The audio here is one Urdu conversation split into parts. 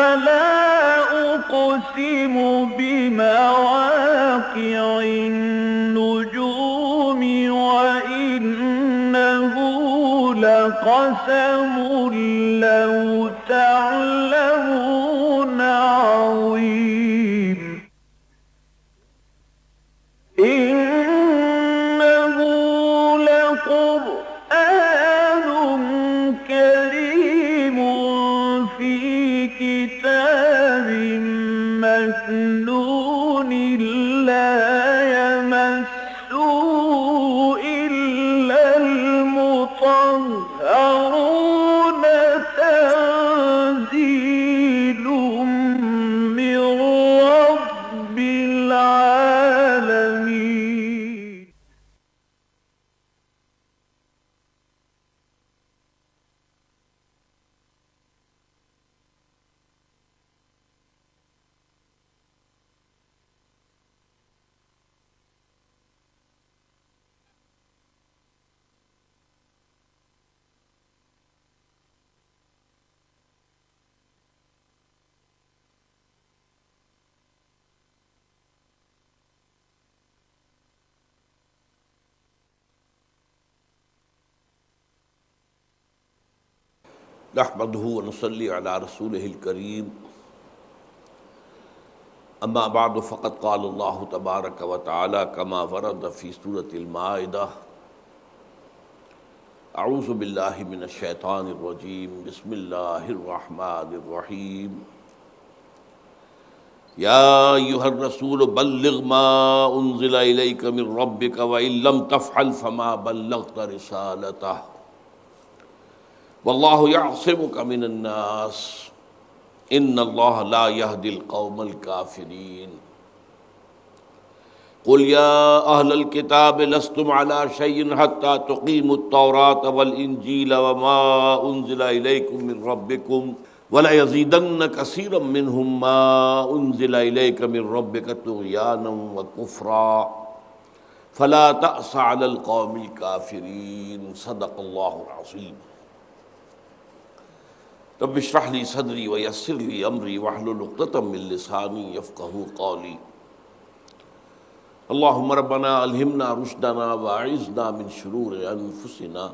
فلا أقسم بمواقع النجوم وإنه لقسم لو تعلمون عظيم إنه لقرآن كريم في كتاب مكنون لا يمسه إلا المطهرون تنزيل من رب العالمين. نحمده ونصلي على رسوله الكريم اما بعد فقد قال الله تبارك وتعالى كما ورد في سورة المائدة اعوذ بالله من الشيطان الرجيم بسم الله الرحمن الرحيم يا أيها الرسول بلغ ما أنزل إليك من ربك وإن لم تفعل فما بلغت رسالته واللہ یعصمک من الناس ان اللہ لا یہدی القوم الکافرین قل یا اہل الکتاب لستم علی شیء حتی تقیموا التوراة والانجیل وما انزل الیکم من ربکم ولیزیدن کثیرا منہم ما انزل الیک من ربک طغیانا وکفرا فلا تأس علی القوم الکافرین صدق اللہ العظیم. رب اشرح لي صدري ويسر لي امري واحلل عقدة من لساني يفقهوا قولي. اللهم ربنا الهمنا رشدنا واعذنا من شرور انفسنا.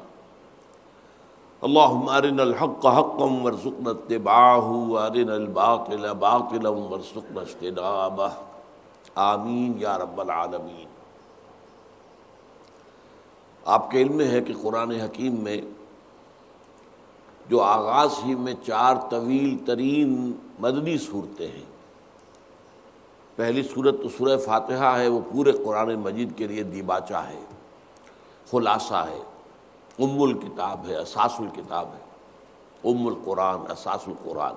اللهم ارنا الحق حقا وارزقنا اتباعه وارنا الباطل باطلا وارزقنا اجتنابه. آمین یا رب العالمین. آپ کے علم میں ہے کہ قرآن حکیم میں جو آغاز ہی میں 4 طویل ترین مدنی صورتیں ہیں. پہلی صورت تو سورہ فاتحہ ہے، وہ پورے قرآن مجید کے لیے دیباچہ ہے، خلاصہ ہے، ام الکتاب ہے، اساس الکتاب ہے، ام القرآن، اساس القرآن.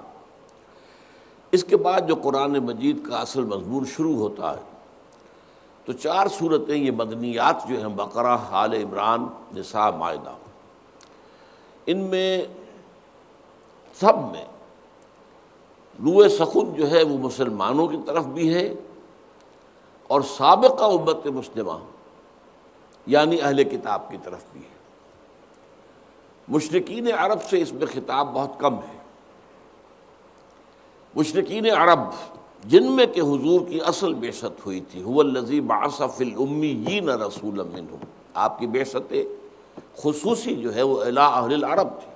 اس کے بعد جو قرآن مجید کا اصل مضمون شروع ہوتا ہے تو 4 صورتیں یہ مدنیات جو ہیں، بقرہ، آل عمران، نساء، مائدہ، ان میں سب میں روح سخن جو ہے وہ مسلمانوں کی طرف بھی ہے اور سابقہ امت مسلمہ یعنی اہل کتاب کی طرف بھی ہے. مشرکین عرب سے اس میں خطاب بہت کم ہے. مشرکین عرب جن میں کہ حضور کی اصل بعثت ہوئی تھی، هو الذی بعث فی الامیین رسولا منہم، آپ کی بعثت خصوصی جو ہے وہ الی اہل العرب تھی.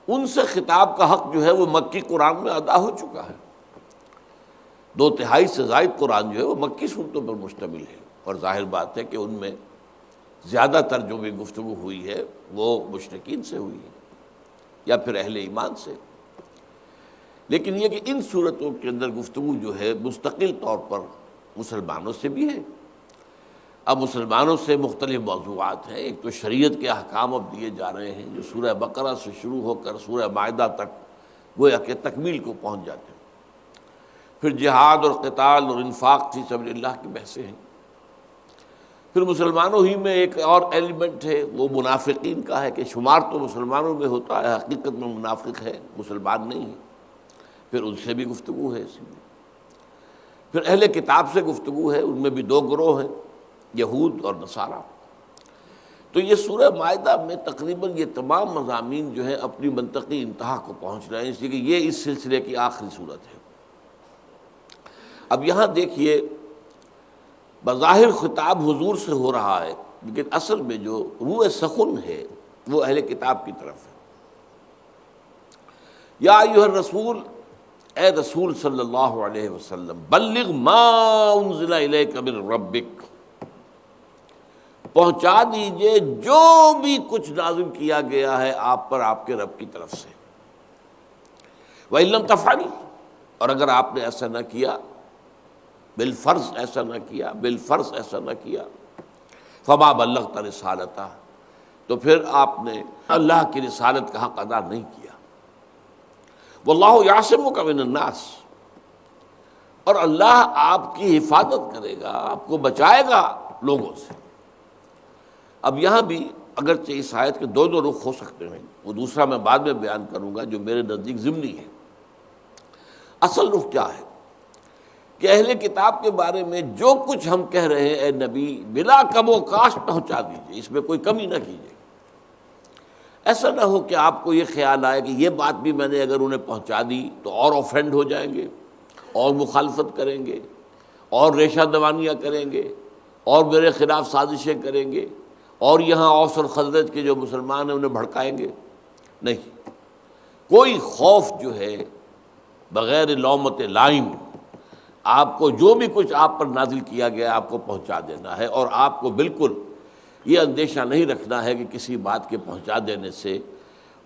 ان سے خطاب کا حق جو ہے وہ مکی قرآن میں ادا ہو چکا ہے. 2/3 سے زائد قرآن جو ہے وہ مکی صورتوں پر مشتمل ہے، اور ظاہر بات ہے کہ ان میں زیادہ تر جو بھی گفتگو ہوئی ہے وہ مشرکین سے ہوئی ہے یا پھر اہل ایمان سے. لیکن یہ کہ ان صورتوں کے اندر گفتگو جو ہے مستقل طور پر مسلمانوں سے بھی ہے. اب مسلمانوں سے مختلف موضوعات ہیں. ایک تو شریعت کے احکام اب دیے جا رہے ہیں جو سورہ بقرہ سے شروع ہو کر سورہ مائدہ تک گویا کہ تکمیل کو پہنچ جاتے ہیں. پھر جہاد اور قتال اور انفاق فی سبیل اللہ کی بحثیں ہیں. پھر مسلمانوں ہی میں ایک اور ایلیمنٹ ہے، وہ منافقین کا ہے کہ شمار تو مسلمانوں میں ہوتا ہے، حقیقت میں منافق ہے، مسلمان نہیں ہے. پھر ان سے بھی گفتگو ہے. اسی میں پھر اہل کتاب سے گفتگو ہے. ان میں بھی 2 گروہ ہیں، یہود اور نصارہ. تو یہ سورہ مائدہ میں تقریباً یہ تمام مضامین جو ہیں اپنی منطقی انتہا کو پہنچ رہے ہیں، اس لیے کہ یہ اس سلسلے کی آخری صورت ہے۔ اب یہاں دیکھیے، بظاہر خطاب حضور سے ہو رہا ہے، لیکن اصل میں جو روح سخن ہے وہ اہل کتاب کی طرف ہے۔ یا ایھا الرسول، اے رسول صلی اللہ علیہ وسلم، بلغ ما انزل الیک من ربک، پہنچا دیجئے جو بھی کچھ نازل کیا گیا ہے آپ پر آپ کے رب کی طرف سے۔ وَإِن لَّمْ تَفْعَلْ، اور اگر آپ نے ایسا نہ کیا، بالفرض ایسا نہ کیا، بالفرض ایسا نہ کیا، فَمَا بَلَّغْتَ رِسَالَتَهْ، تو پھر آپ نے اللہ کی رسالت کا حق ادا نہیں کیا۔ وَاللَّهُ يَعْصِمُكَ مِنَ النَّاسِ، اور اللہ آپ کی حفاظت کرے گا، آپ کو بچائے گا لوگوں سے۔ اب یہاں بھی اگرچہ اس آیت کے دو رخ ہو سکتے ہیں، وہ دوسرا میں بعد میں بیان کروں گا جو میرے نزدیک ضمنی ہے۔ اصل رخ کیا ہے کہ اہل کتاب کے بارے میں جو کچھ ہم کہہ رہے ہیں اے نبی، بلا کم و کاش پہنچا دیجیے، اس میں کوئی کمی نہ کیجیے۔ ایسا نہ ہو کہ آپ کو یہ خیال آئے کہ یہ بات بھی میں نے اگر انہیں پہنچا دی تو اور آفینڈ ہو جائیں گے، اور مخالفت کریں گے، اور ریشہ دوانیاں کریں گے، اور میرے خلاف سازشیں کریں گے، اور یہاں اوس اور خزرج کے جو مسلمان ہیں انہیں بھڑکائیں گے۔ نہیں، کوئی خوف جو ہے بغیر لومت لائم، آپ کو جو بھی کچھ آپ پر نازل کیا گیا آپ کو پہنچا دینا ہے، اور آپ کو بالکل یہ اندیشہ نہیں رکھنا ہے کہ کسی بات کے پہنچا دینے سے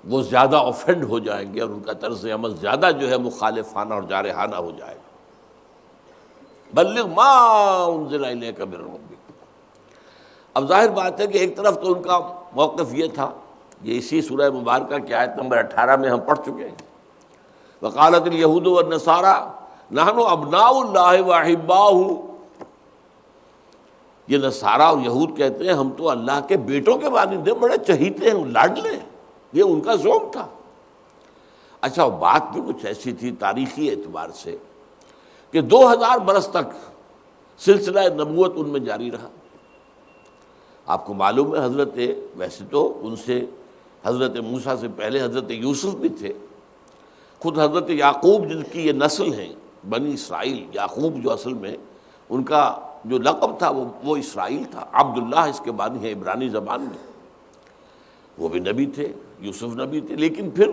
وہ زیادہ آفینڈ ہو جائیں گے اور ان کا طرز عمل زیادہ جو ہے مخالفانہ اور جارحانہ ہو جائے گا۔ بلغ ما انزل الیک من ربک۔ اب ظاہر بات ہے کہ ایک طرف تو ان کا موقف یہ تھا، یہ اسی سورہ مبارکہ کی آیت نمبر 18 میں ہم پڑھ چکے ہیں، وقالت الیہود والنصارى نحن ابناء اللہ واحباؤہ، یہ نصارہ اور یہود کہتے ہیں ہم تو اللہ کے بیٹوں کے مانند ہیں، بڑے چہیتے ہیں، لاڈلے ہیں، یہ ان کا زوم تھا۔ اچھا، بات بھی کچھ ایسی تھی تاریخی اعتبار سے کہ 2000 برس تک سلسلہ نبوت ان میں جاری رہا۔ آپ کو معلوم ہے حضرت، ویسے تو ان سے حضرت موسیٰ سے پہلے حضرت یوسف بھی تھے، خود حضرت یعقوب جن کی یہ نسل ہیں بنی اسرائیل، یعقوب جو اصل میں ان کا جو لقب تھا وہ اسرائیل تھا، عبداللہ اس کے معنی ہے عبرانی زبان میں، وہ بھی نبی تھے، یوسف نبی تھے۔ لیکن پھر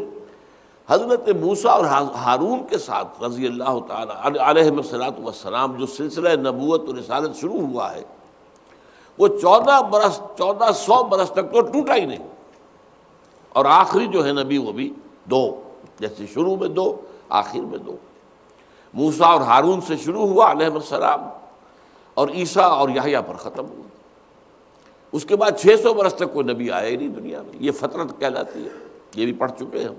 حضرت موسیٰ اور ہارون کے ساتھ رضی اللہ تعالی علیہم الصلاۃ والسلام جو سلسلہ نبوت اور رسالت شروع ہوا ہے، وہ 1400 برس تک تو ٹوٹا ہی نہیں، اور آخری جو ہے نبی وہ بھی 2، جیسے شروع میں 2 آخر میں 2۔ موسیٰ اور ہارون سے شروع ہوا علیہم السلام، اور عیسیٰ اور یحییٰ پر ختم ہوا۔ اس کے بعد 600 برس تک کوئی نبی آیا ہی نہیں دنیا میں، یہ فترت کہلاتی ہے، یہ بھی پڑھ چکے ہیں ہم۔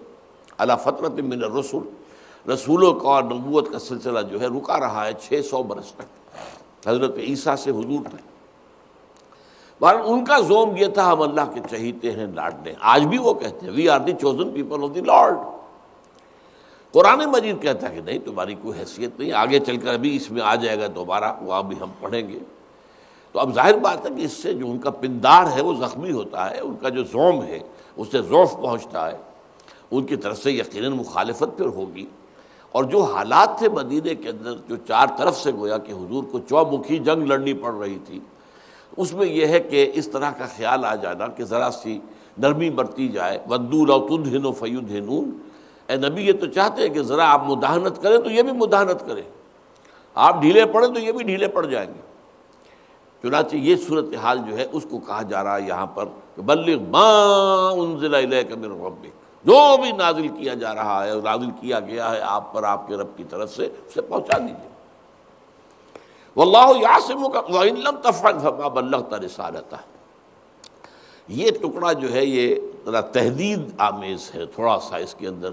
علی فترۃ من الرسل، رسولوں کا اور نبوت کا سلسلہ جو ہے رکا رہا ہے 600 برس تک، حضرت عیسیٰ سے حضور تک۔ ان کا زوم یہ تھا ہم اللہ کے چہیتے ہیں، لاڈلے۔ آج بھی وہ کہتے ہیں we are the chosen people of the Lord. Quran مجید کہتا ہے کہ نہیں، تمہاری کوئی حیثیت نہیں، آگے چل کر ابھی اس میں آ جائے گا دوبارہ، وہاں بھی ہم پڑھیں گے۔ تو اب ظاہر بات ہے کہ اس سے جو ان کا پندار ہے وہ زخمی ہوتا ہے، ان کا جو زوم ہے اس سے ضعف پہنچتا ہے، ان کی طرف سے یقیناً مخالفت پھر ہوگی۔ اور جو حالات تھے مدینے کے اندر، جو 4 طرف سے گویا کہ حضور کو چومکھی جنگ لڑنی پڑ رہی تھی، اس میں یہ ہے کہ اس طرح کا خیال آ جانا کہ ذرا سی نرمی برتی جائے، وَدُّوا لَوْ تُدْهِنُ فَيُدْهِنُونَ، اے نبی یہ تو چاہتے ہیں کہ ذرا آپ مداہنت کریں تو یہ بھی مداہنت کریں، آپ ڈھیلے پڑیں تو یہ بھی ڈھیلے پڑ جائیں گے۔ چنانچہ یہ صورتحال جو ہے اس کو کہا جا رہا ہے یہاں پر کہ بلغ ما انزل الیک من ربک، جو بھی نازل کیا جا رہا ہے، نازل کیا گیا ہے آپ پر آپ کے رب کی طرف سے، اسے پہنچا دیجیے۔ واللہ یعصمک وان لم تفعل فما بلغت رسالتہ۔ یہ ٹکڑا جو ہے یہ ذرا تہدید آمیز ہے، تھوڑا سا اس کے اندر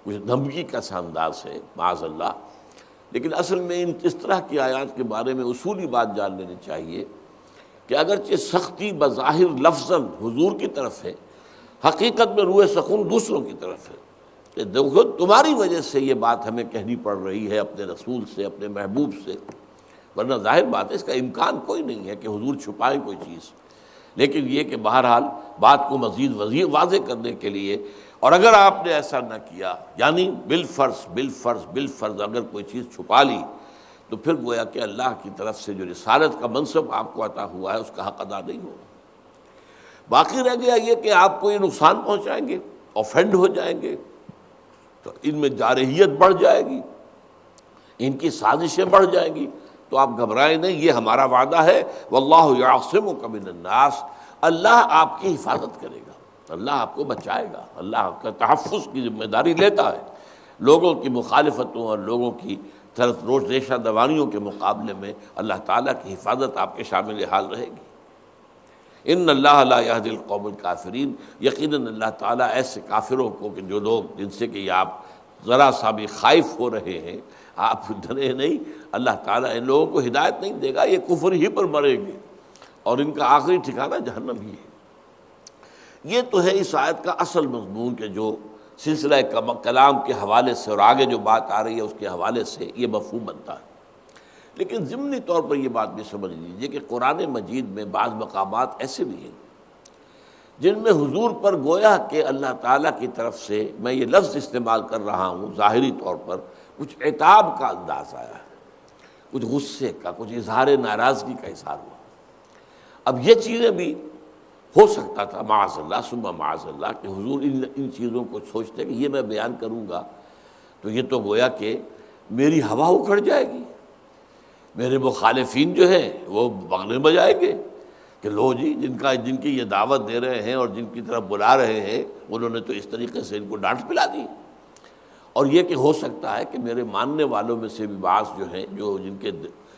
کچھ دھمکی کا سا انداز ہے معاذ اللہ، لیکن اصل میں اس طرح کی آیات کے بارے میں اصولی بات جان لینی چاہیے کہ اگرچہ سختی بظاہر لفظاً حضور کی طرف ہے، حقیقت میں روح سخن دوسروں کی طرف ہے کہ دیکھو تمہاری وجہ سے یہ بات ہمیں کہنی پڑ رہی ہے اپنے رسول سے، اپنے محبوب سے، ورنہ ظاہر بات ہے اس کا امکان کوئی نہیں ہے کہ حضور چھپائیں کوئی چیز۔ لیکن یہ کہ بہرحال بات کو مزید واضح کرنے کے لیے، اور اگر آپ نے ایسا نہ کیا، یعنی بالفرض اگر کوئی چیز چھپا لی، تو پھر گویا کہ اللہ کی طرف سے جو رسالت کا منصب آپ کو عطا ہوا ہے اس کا حق ادا نہیں ہوگا۔ باقی رہ گیا یہ کہ آپ کو یہ نقصان پہنچائیں گے، آفینڈ ہو جائیں گے، تو ان میں جارحیت بڑھ جائے گی، ان کی سازشیں بڑھ جائیں گی، تو آپ گھبرائیں نہیں، یہ ہمارا وعدہ ہے، واللہ یعصمک من الناس، اللہ آپ کی حفاظت کرے گا، اللہ آپ کو بچائے گا، اللہ آپ کا تحفظ کی ذمہ داری لیتا ہے۔ لوگوں کی مخالفتوں اور لوگوں کی طرف روش ریشہ دوانیوں کے مقابلے میں اللہ تعالیٰ کی حفاظت آپ کے شامل حال رہے گی۔ ان اللہ لا یہدی القوم الکافرین، یقیناً اللہ تعالیٰ ایسے کافروں کو کہ جو لوگ جن سے کہ آپ ذرا سا بھی خائف ہو رہے ہیں، آپ ڈرے نہیں، اللہ تعالیٰ ان لوگوں کو ہدایت نہیں دے گا، یہ کفر ہی پر مریں گے اور ان کا آخری ٹھکانہ جہنم ہی ہے۔ یہ تو ہے اس آیت کا اصل مضمون کہ جو سلسلہ کلام کے حوالے سے اور آگے جو بات آ رہی ہے اس کے حوالے سے یہ مفہوم بنتا ہے۔ لیکن ضمنی طور پر یہ بات بھی سمجھ لیجیے کہ قرآن مجید میں بعض مقامات ایسے بھی ہیں جن میں حضور پر گویا کہ اللہ تعالیٰ کی طرف سے، میں یہ لفظ استعمال کر رہا ہوں ظاہری طور پر، کچھ عتاب کا انداز آیا ہے، کچھ غصے کا، کچھ اظہار ناراضگی کا اظہار ہوا۔ اب یہ چیزیں بھی ہو سکتا تھا معاذ اللہ ثم معاذ اللہ کہ حضور ان چیزوں کو سوچتے کہ یہ میں بیان کروں گا تو یہ تو گویا کہ میری ہوا اکھڑ جائے گی، میرے مخالفین جو ہیں وہ بغلیں بجائیں گے کہ لو جی جن کی یہ دعوت دے رہے ہیں اور جن کی طرف بلا رہے ہیں انہوں نے تو اس طریقے سے ان کو ڈانٹ پلا دی۔ اور یہ کہ ہو سکتا ہے کہ میرے ماننے والوں میں سے بھی بعض جو ہیں جو جن کے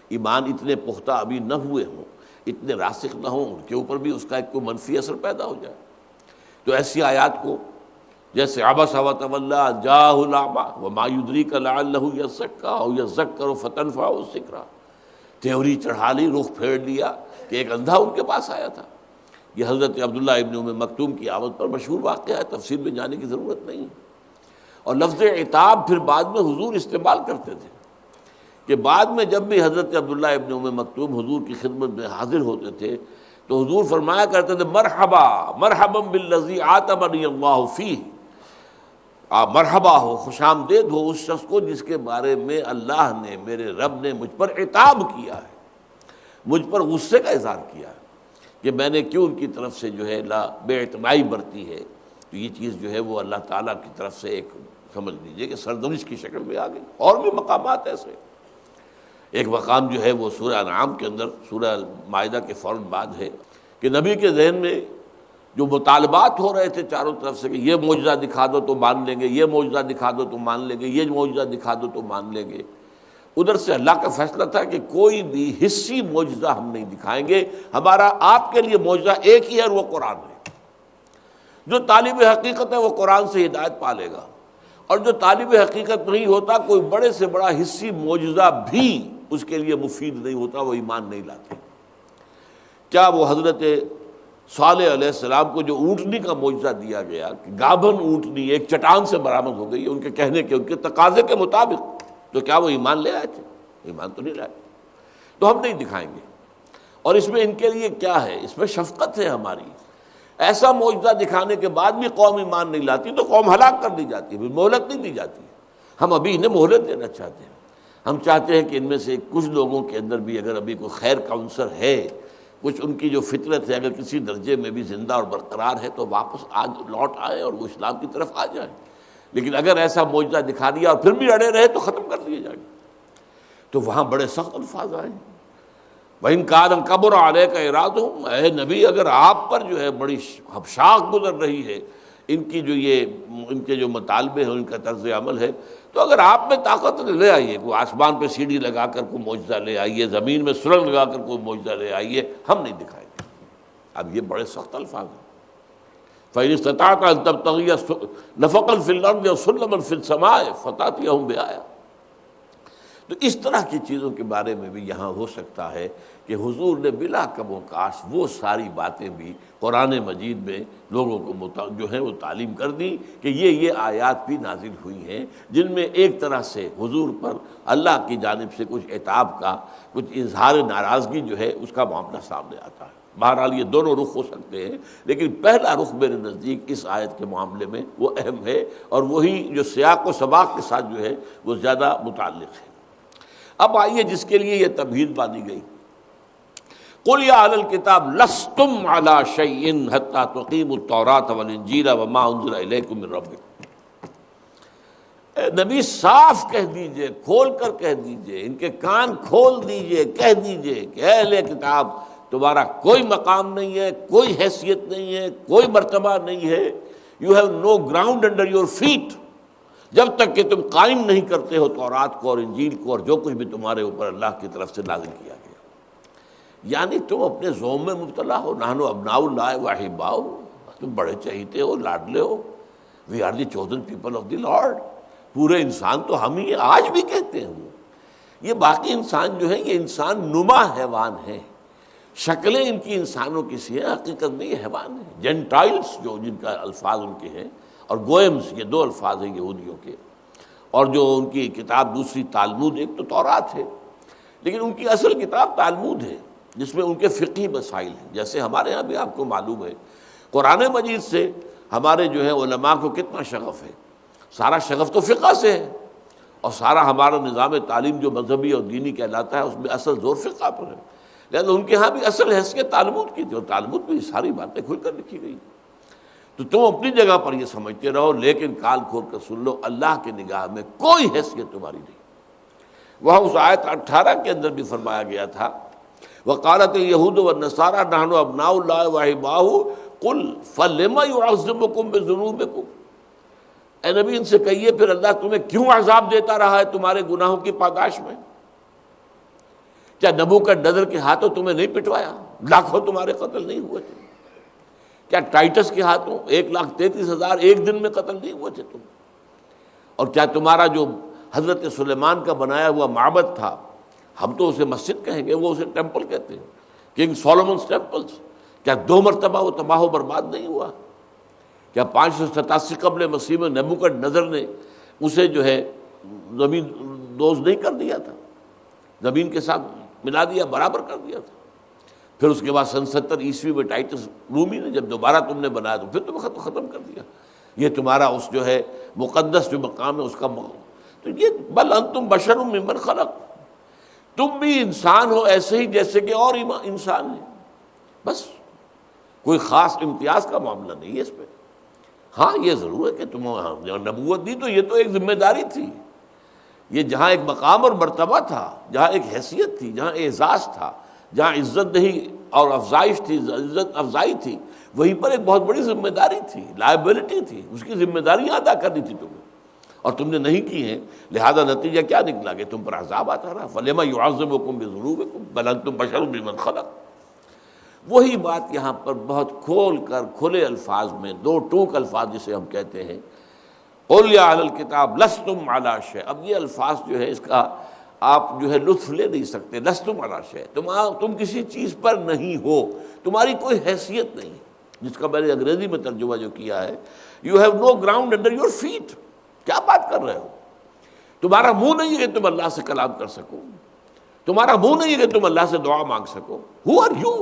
ایمان اتنے پختہ ابھی نہ ہوئے ہوں، اتنے راسخ نہ ہوں، ان کے اوپر بھی اس کا ایک کوئی منفی اثر پیدا ہو جائے۔ تو ایسی آیات کو جیسے عبس وتولی جاءہ الاعمی وما یدریک لعلہ یزکی او یذکر فتنفعہ الذکریٰ، تیوری چڑھا لی، رخ پھیر لیا کہ ایک اندھا ان کے پاس آیا تھا۔ یہ حضرت عبداللہ ابن ام مکتوم کی آمد پر مشہور واقعہ ہے، تفصیل میں جانے کی ضرورت نہیں ہے۔ اور لفظ عتاب پھر بعد میں حضور استعمال کرتے تھے کہ بعد میں جب بھی حضرت عبداللہ ابن ام مکتوم حضور کی خدمت میں حاضر ہوتے تھے تو حضور فرمایا کرتے تھے مرحبا مرحبا بالذی عاتبنی اللہ فیہ، آپ مرحبا ہو، خوش آمدید ہو اس شخص کو جس کے بارے میں اللہ نے، میرے رب نے مجھ پر عتاب کیا ہے، مجھ پر غصے کا اظہار کیا ہے کہ میں نے کیوں ان کی طرف سے جو ہے بے اعتنائی برتی ہے۔ تو یہ چیز جو ہے وہ اللہ تعالیٰ کی طرف سے ایک سمجھ لیجیے کہ سرزنش کی شکل میں آ گئی۔ اور بھی مقامات ایسے، ایک مقام جو ہے وہ سورہ انعام کے اندر، سورہ مائدہ کے فوراً بعد ہے کہ نبی کے ذہن میں جو مطالبات ہو رہے تھے چاروں طرف سے کہ یہ معجزہ دکھا دو تو مان لیں گے، یہ معجزہ دکھا دو تو مان لیں گے، یہ معجزہ دکھا دو تو مان لیں گے، ادھر سے اللہ کا فیصلہ تھا کہ کوئی بھی حصی معجزہ ہم نہیں دکھائیں گے، ہمارا آپ کے لیے معجزہ ایک ہی ہے اور وہ قرآن ہے۔ جو طالب حقیقت ہے وہ قرآن سے ہدایت پا لے گا، اور جو طالب حقیقت نہیں ہوتا کوئی بڑے سے بڑا حصی معجزہ بھی اس کے لیے مفید نہیں ہوتا، وہ ایمان نہیں لاتے۔ کیا وہ حضرت صالح علیہ السلام کو جو اونٹنی کا معجزہ دیا گیا کہ گابھن اونٹنی ایک چٹان سے برآمد ہو گئی ہے ان کے کہنے کے، ان کے تقاضے کے مطابق، تو کیا وہ ایمان لے آئے تھے؟ ایمان تو نہیں لائے۔ تو ہم نہیں دکھائیں گے۔ اور اس میں ان کے لیے کیا ہے؟ اس میں شفقت ہے ہماری۔ ایسا معجزہ دکھانے کے بعد بھی قوم ایمان نہیں لاتی تو قوم ہلاک کر دی جاتی ہے، مہلت نہیں دی جاتی۔ ہم ابھی انہیں مہلت دینا چاہتے ہیں۔ ہم چاہتے ہیں کہ ان میں سے کچھ لوگوں کے اندر بھی اگر ابھی کوئی خیر کا عنصر ہے، کچھ ان کی جو فطرت ہے اگر کسی درجے میں بھی زندہ اور برقرار ہے تو واپس آج لوٹ آئے اور وہ اسلام کی طرف آ جائیں۔ لیکن اگر ایسا معجزہ دکھا دیا اور پھر بھی اڑے رہے تو ختم کر دیے جائیں گے۔ تو وہاں بڑے سخت الفاظ آئے ہیں، وَإِن كَانَ كَبُرَ عَلَيْكَ إِعْرَاضُهُمْ، اے نبی اگر آپ پر جو ہے بڑی حبشاق گزر رہی ہے ان کی جو ان کے جو مطالبے ہیں، ان کا طرز عمل ہے، تو اگر آپ میں طاقت لے آئیے، کوئی آسمان پہ سیڑھی لگا کر کوئی معجزہ لے آئیے، زمین میں سرنگ لگا کر کوئی معجزہ لے آئیے، ہم نہیں دکھائیں گے۔ اب یہ بڑے سخت الفاظ ہیں۔ فَإِنِ اسْتَطَعْتَ أَن تَبْتَغِيَ نَفَقًا فِي الْأَرْضِ وَسُلَّمًا فِي السَّمَاءِ فَتَأْتِيَهُم بِآيَةٍ۔ تو اس طرح کی چیزوں کے بارے میں بھی یہاں ہو سکتا ہے کہ حضور نے بلا کم و کاش وہ ساری باتیں بھی قرآن مجید میں لوگوں کو جو ہے وہ تعلیم کر دی کہ یہ آیات بھی نازل ہوئی ہیں جن میں ایک طرح سے حضور پر اللہ کی جانب سے کچھ عتاب کا، کچھ اظہار ناراضگی جو ہے اس کا معاملہ سامنے آتا ہے۔ بہرحال یہ دونوں رخ ہو سکتے ہیں، لیکن پہلا رخ میرے نزدیک اس آیت کے معاملے میں وہ اہم ہے، اور وہی جو سیاق و سباق کے ساتھ جو ہے وہ زیادہ متعلق ہے۔ اب آئیے جس کے لیے یہ تمہید باندھی گئی، قل یا اہل الکتاب لستم علی شیء حتی تقیموا التوراۃ والانجیل وما انزل الیکم من ربکم۔ نبی صاف کہہ دیجئے، کھول کر کہہ دیجئے، ان کے کان کھول دیجئے، کہہ دیجئے کہ اے اہل کتاب تمہارا کوئی مقام نہیں ہے، کوئی حیثیت نہیں ہے، کوئی مرتبہ نہیں ہے، you have no ground under your feet, جب تک کہ تم قائم نہیں کرتے ہو تورات کو اور انجیل کو اور جو کچھ بھی تمہارے اوپر اللہ کی طرف سے نازل کیا گیا۔ یعنی تم اپنے ذوم میں مبتلا ہو، نحن ابناء اللہ واحباؤ، تم بڑے چہیتے ہو، لاڈلے ہو، we are the chosen people of the Lord, پورے انسان تو ہم ہی ہیں، آج بھی کہتے ہیں وہ۔ یہ باقی انسان جو ہے یہ انسان نما حیوان ہیں، شکلیں ان کی انسانوں کی سی ہیں، حقیقت میں یہ حیوان ہیں۔ جینٹائلس جو جن کا الفاظ ان کے ہیں، اور گوئمز یہ دو الفاظ ہیں یہودیوں کے، اور جو ان کی کتاب دوسری تالمود، ایک تو تورات ہے لیکن ان کی اصل کتاب تالمود ہے جس میں ان کے فقہی مسائل ہیں۔ جیسے ہمارے ہاں بھی آپ کو معلوم ہے قرآن مجید سے ہمارے جو ہے علماء کو کتنا شغف ہے، سارا شغف تو فقہ سے ہے، اور سارا ہمارا نظام تعلیم جو مذہبی اور دینی کہلاتا ہے اس میں اصل زور فقہ پر ہے، لہذا ان کے ہاں بھی اصل حیثیت تالمود کی تھی، اور تالمود میں یہ ساری باتیں کھل کر لکھی گئی۔ تو تم اپنی جگہ پر یہ سمجھتے رہو، لیکن کان کھول کر سن لو، اللہ کی نگاہ میں کوئی حیثیت تمہاری نہیں۔ وہاں اس آیت 18 کے اندر بھی فرمایا گیا تھا وقالت اليہود والنصارى نحن ابناء اللہ واحباؤہ قل فلم يعذبكم بذنوبكم، اے نبی ان سے کہیے پھر اللہ تمہیں کیوں عذاب دیتا رہا ہے تمہارے گناہوں کی پاداش میں؟ کیا نبوکدنضر کے ہاتھوں تمہیں نہیں پٹوایا؟ لاکھوں تمہارے قتل نہیں ہوئے تھے؟ کیا ٹائٹس کے ہاتھوں 1,33,000 ایک دن میں قتل نہیں ہوئے تھے تم؟ اور کیا تمہارا جو حضرت سلیمان کا بنایا ہوا معبد تھا، ہم تو اسے مسجد کہیں گے، وہ اسے ٹیمپل کہتے ہیں، کنگ سولومنز ٹیمپلز، کیا 2 مرتبہ وہ تباہ و برباد نہیں ہوا؟ کیا 587 قبل مسیح میں نبوکدنضر نے اسے جو ہے زمین دوز نہیں کر دیا تھا، زمین کے ساتھ ملا دیا، برابر کر دیا تھا؟ پھر اس کے بعد 70 عیسوی میں ٹائٹس رومی نے جب دوبارہ تم نے بنایا تو پھر تم ختم کر دیا۔ یہ تمہارا اس جو ہے مقدس جو مقام ہے اس کا تو یہ بل انتم بشر ممن خلق، تم بھی انسان ہو ایسے ہی جیسے کہ اور انسان ہیں، بس کوئی خاص امتیاز کا معاملہ نہیں ہے اس پہ۔ ہاں یہ ضرور ہے کہ تم نبوت دی تو یہ تو ایک ذمہ داری تھی، یہ جہاں ایک مقام اور مرتبہ تھا، جہاں ایک حیثیت تھی، جہاں اعزاز تھا، جہاں عزت دہی اور افزائش تھی، عزت افزائی تھی، وہیں پر ایک بہت بڑی ذمہ داری تھی، لائبلٹی تھی، اس کی ذمہ داریاں ادا کرنی تھی تمہیں، اور تم نے نہیں کی ہیں، لہذا نتیجہ کیا نکلا کہ تم پر عذاب آتا رہا۔ فَلِمَ يُعَذِّبُكُم بِذُنُوبِكُم بَلْ أَنتُم بَشَرٌ مِّمَّن خَلَقَ۔ وہی بات یہاں پر بہت کھول کر کھلے الفاظ میں، 2 ٹوک الفاظ جسے ہم کہتے ہیں، قُلْ يَا أَهْلَ الْكِتَابِ لَسْتُمْ عَلَىٰ شَيْءٍ۔ اب یہ الفاظ جو ہے اس کا آپ جو ہے لطف لے نہیں سکتے، لستم علی شیء، تم کسی چیز پر نہیں ہو، تمہاری کوئی حیثیت نہیں، جس کا میں نے انگریزی میں ترجمہ جو کیا ہے you have no ground under your feet. کیا بات کر رہے ہو؟ تمہارا منہ نہیں ہے کہ تم اللہ سے کلام کر سکو، تمہارا منہ نہیں ہے کہ تم اللہ سے دعا مانگ سکو۔ Who are you?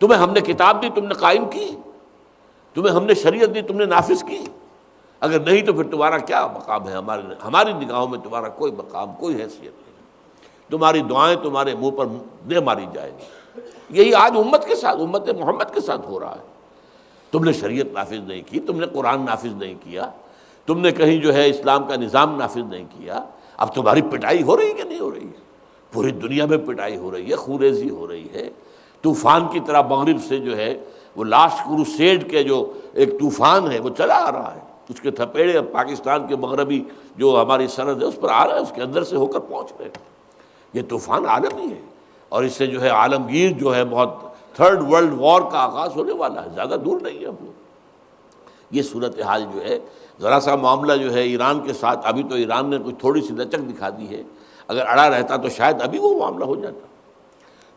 تمہیں ہم نے کتاب دی، تم نے قائم کی، تمہیں ہم نے شریعت دی، تم نے نافذ کی؟ اگر نہیں تو پھر تمہارا کیا مقام ہے ہماری نگاہوں میں؟ تمہارا کوئی مقام، کوئی حیثیت نہیں، تمہاری دعائیں تمہارے منہ پر دے ماری جائیں گی۔ یہی آج امت کے ساتھ، امت محمد کے ساتھ ہو رہا ہے۔ تم نے شریعت نافذ نہیں کی، تم نے قرآن نافذ نہیں کیا، تم نے کہیں جو ہے اسلام کا نظام نافذ نہیں کیا، اب تمہاری پٹائی ہو رہی ہے کہ نہیں ہو رہی ہے؟ پوری دنیا میں پٹائی ہو رہی ہے، خونریزی ہو رہی ہے، طوفان کی طرح مغرب سے جو ہے وہ لاسٹ کروسیڈ کے جو ایک طوفان ہے وہ چلا آ رہا ہے، اس کے تھپیڑے اب پاکستان کے مغربی جو ہماری سرحد ہے اس پر آ رہا ہے، اس کے اندر سے ہو کر پہنچ رہے ہیں۔ یہ طوفان عالمی ہے، اور اس سے جو ہے عالمگیر جو ہے بہت 3rd ورلڈ وار کا آغاز ہونے والا ہے، زیادہ دور نہیں ہے ہم لوگ۔ یہ صورتحال جو ہے، ذرا سا معاملہ جو ہے ایران کے ساتھ، ابھی تو ایران نے کچھ تھوڑی سی لچک دکھا دی ہے، اگر اڑا رہتا تو شاید ابھی وہ معاملہ ہو جاتا۔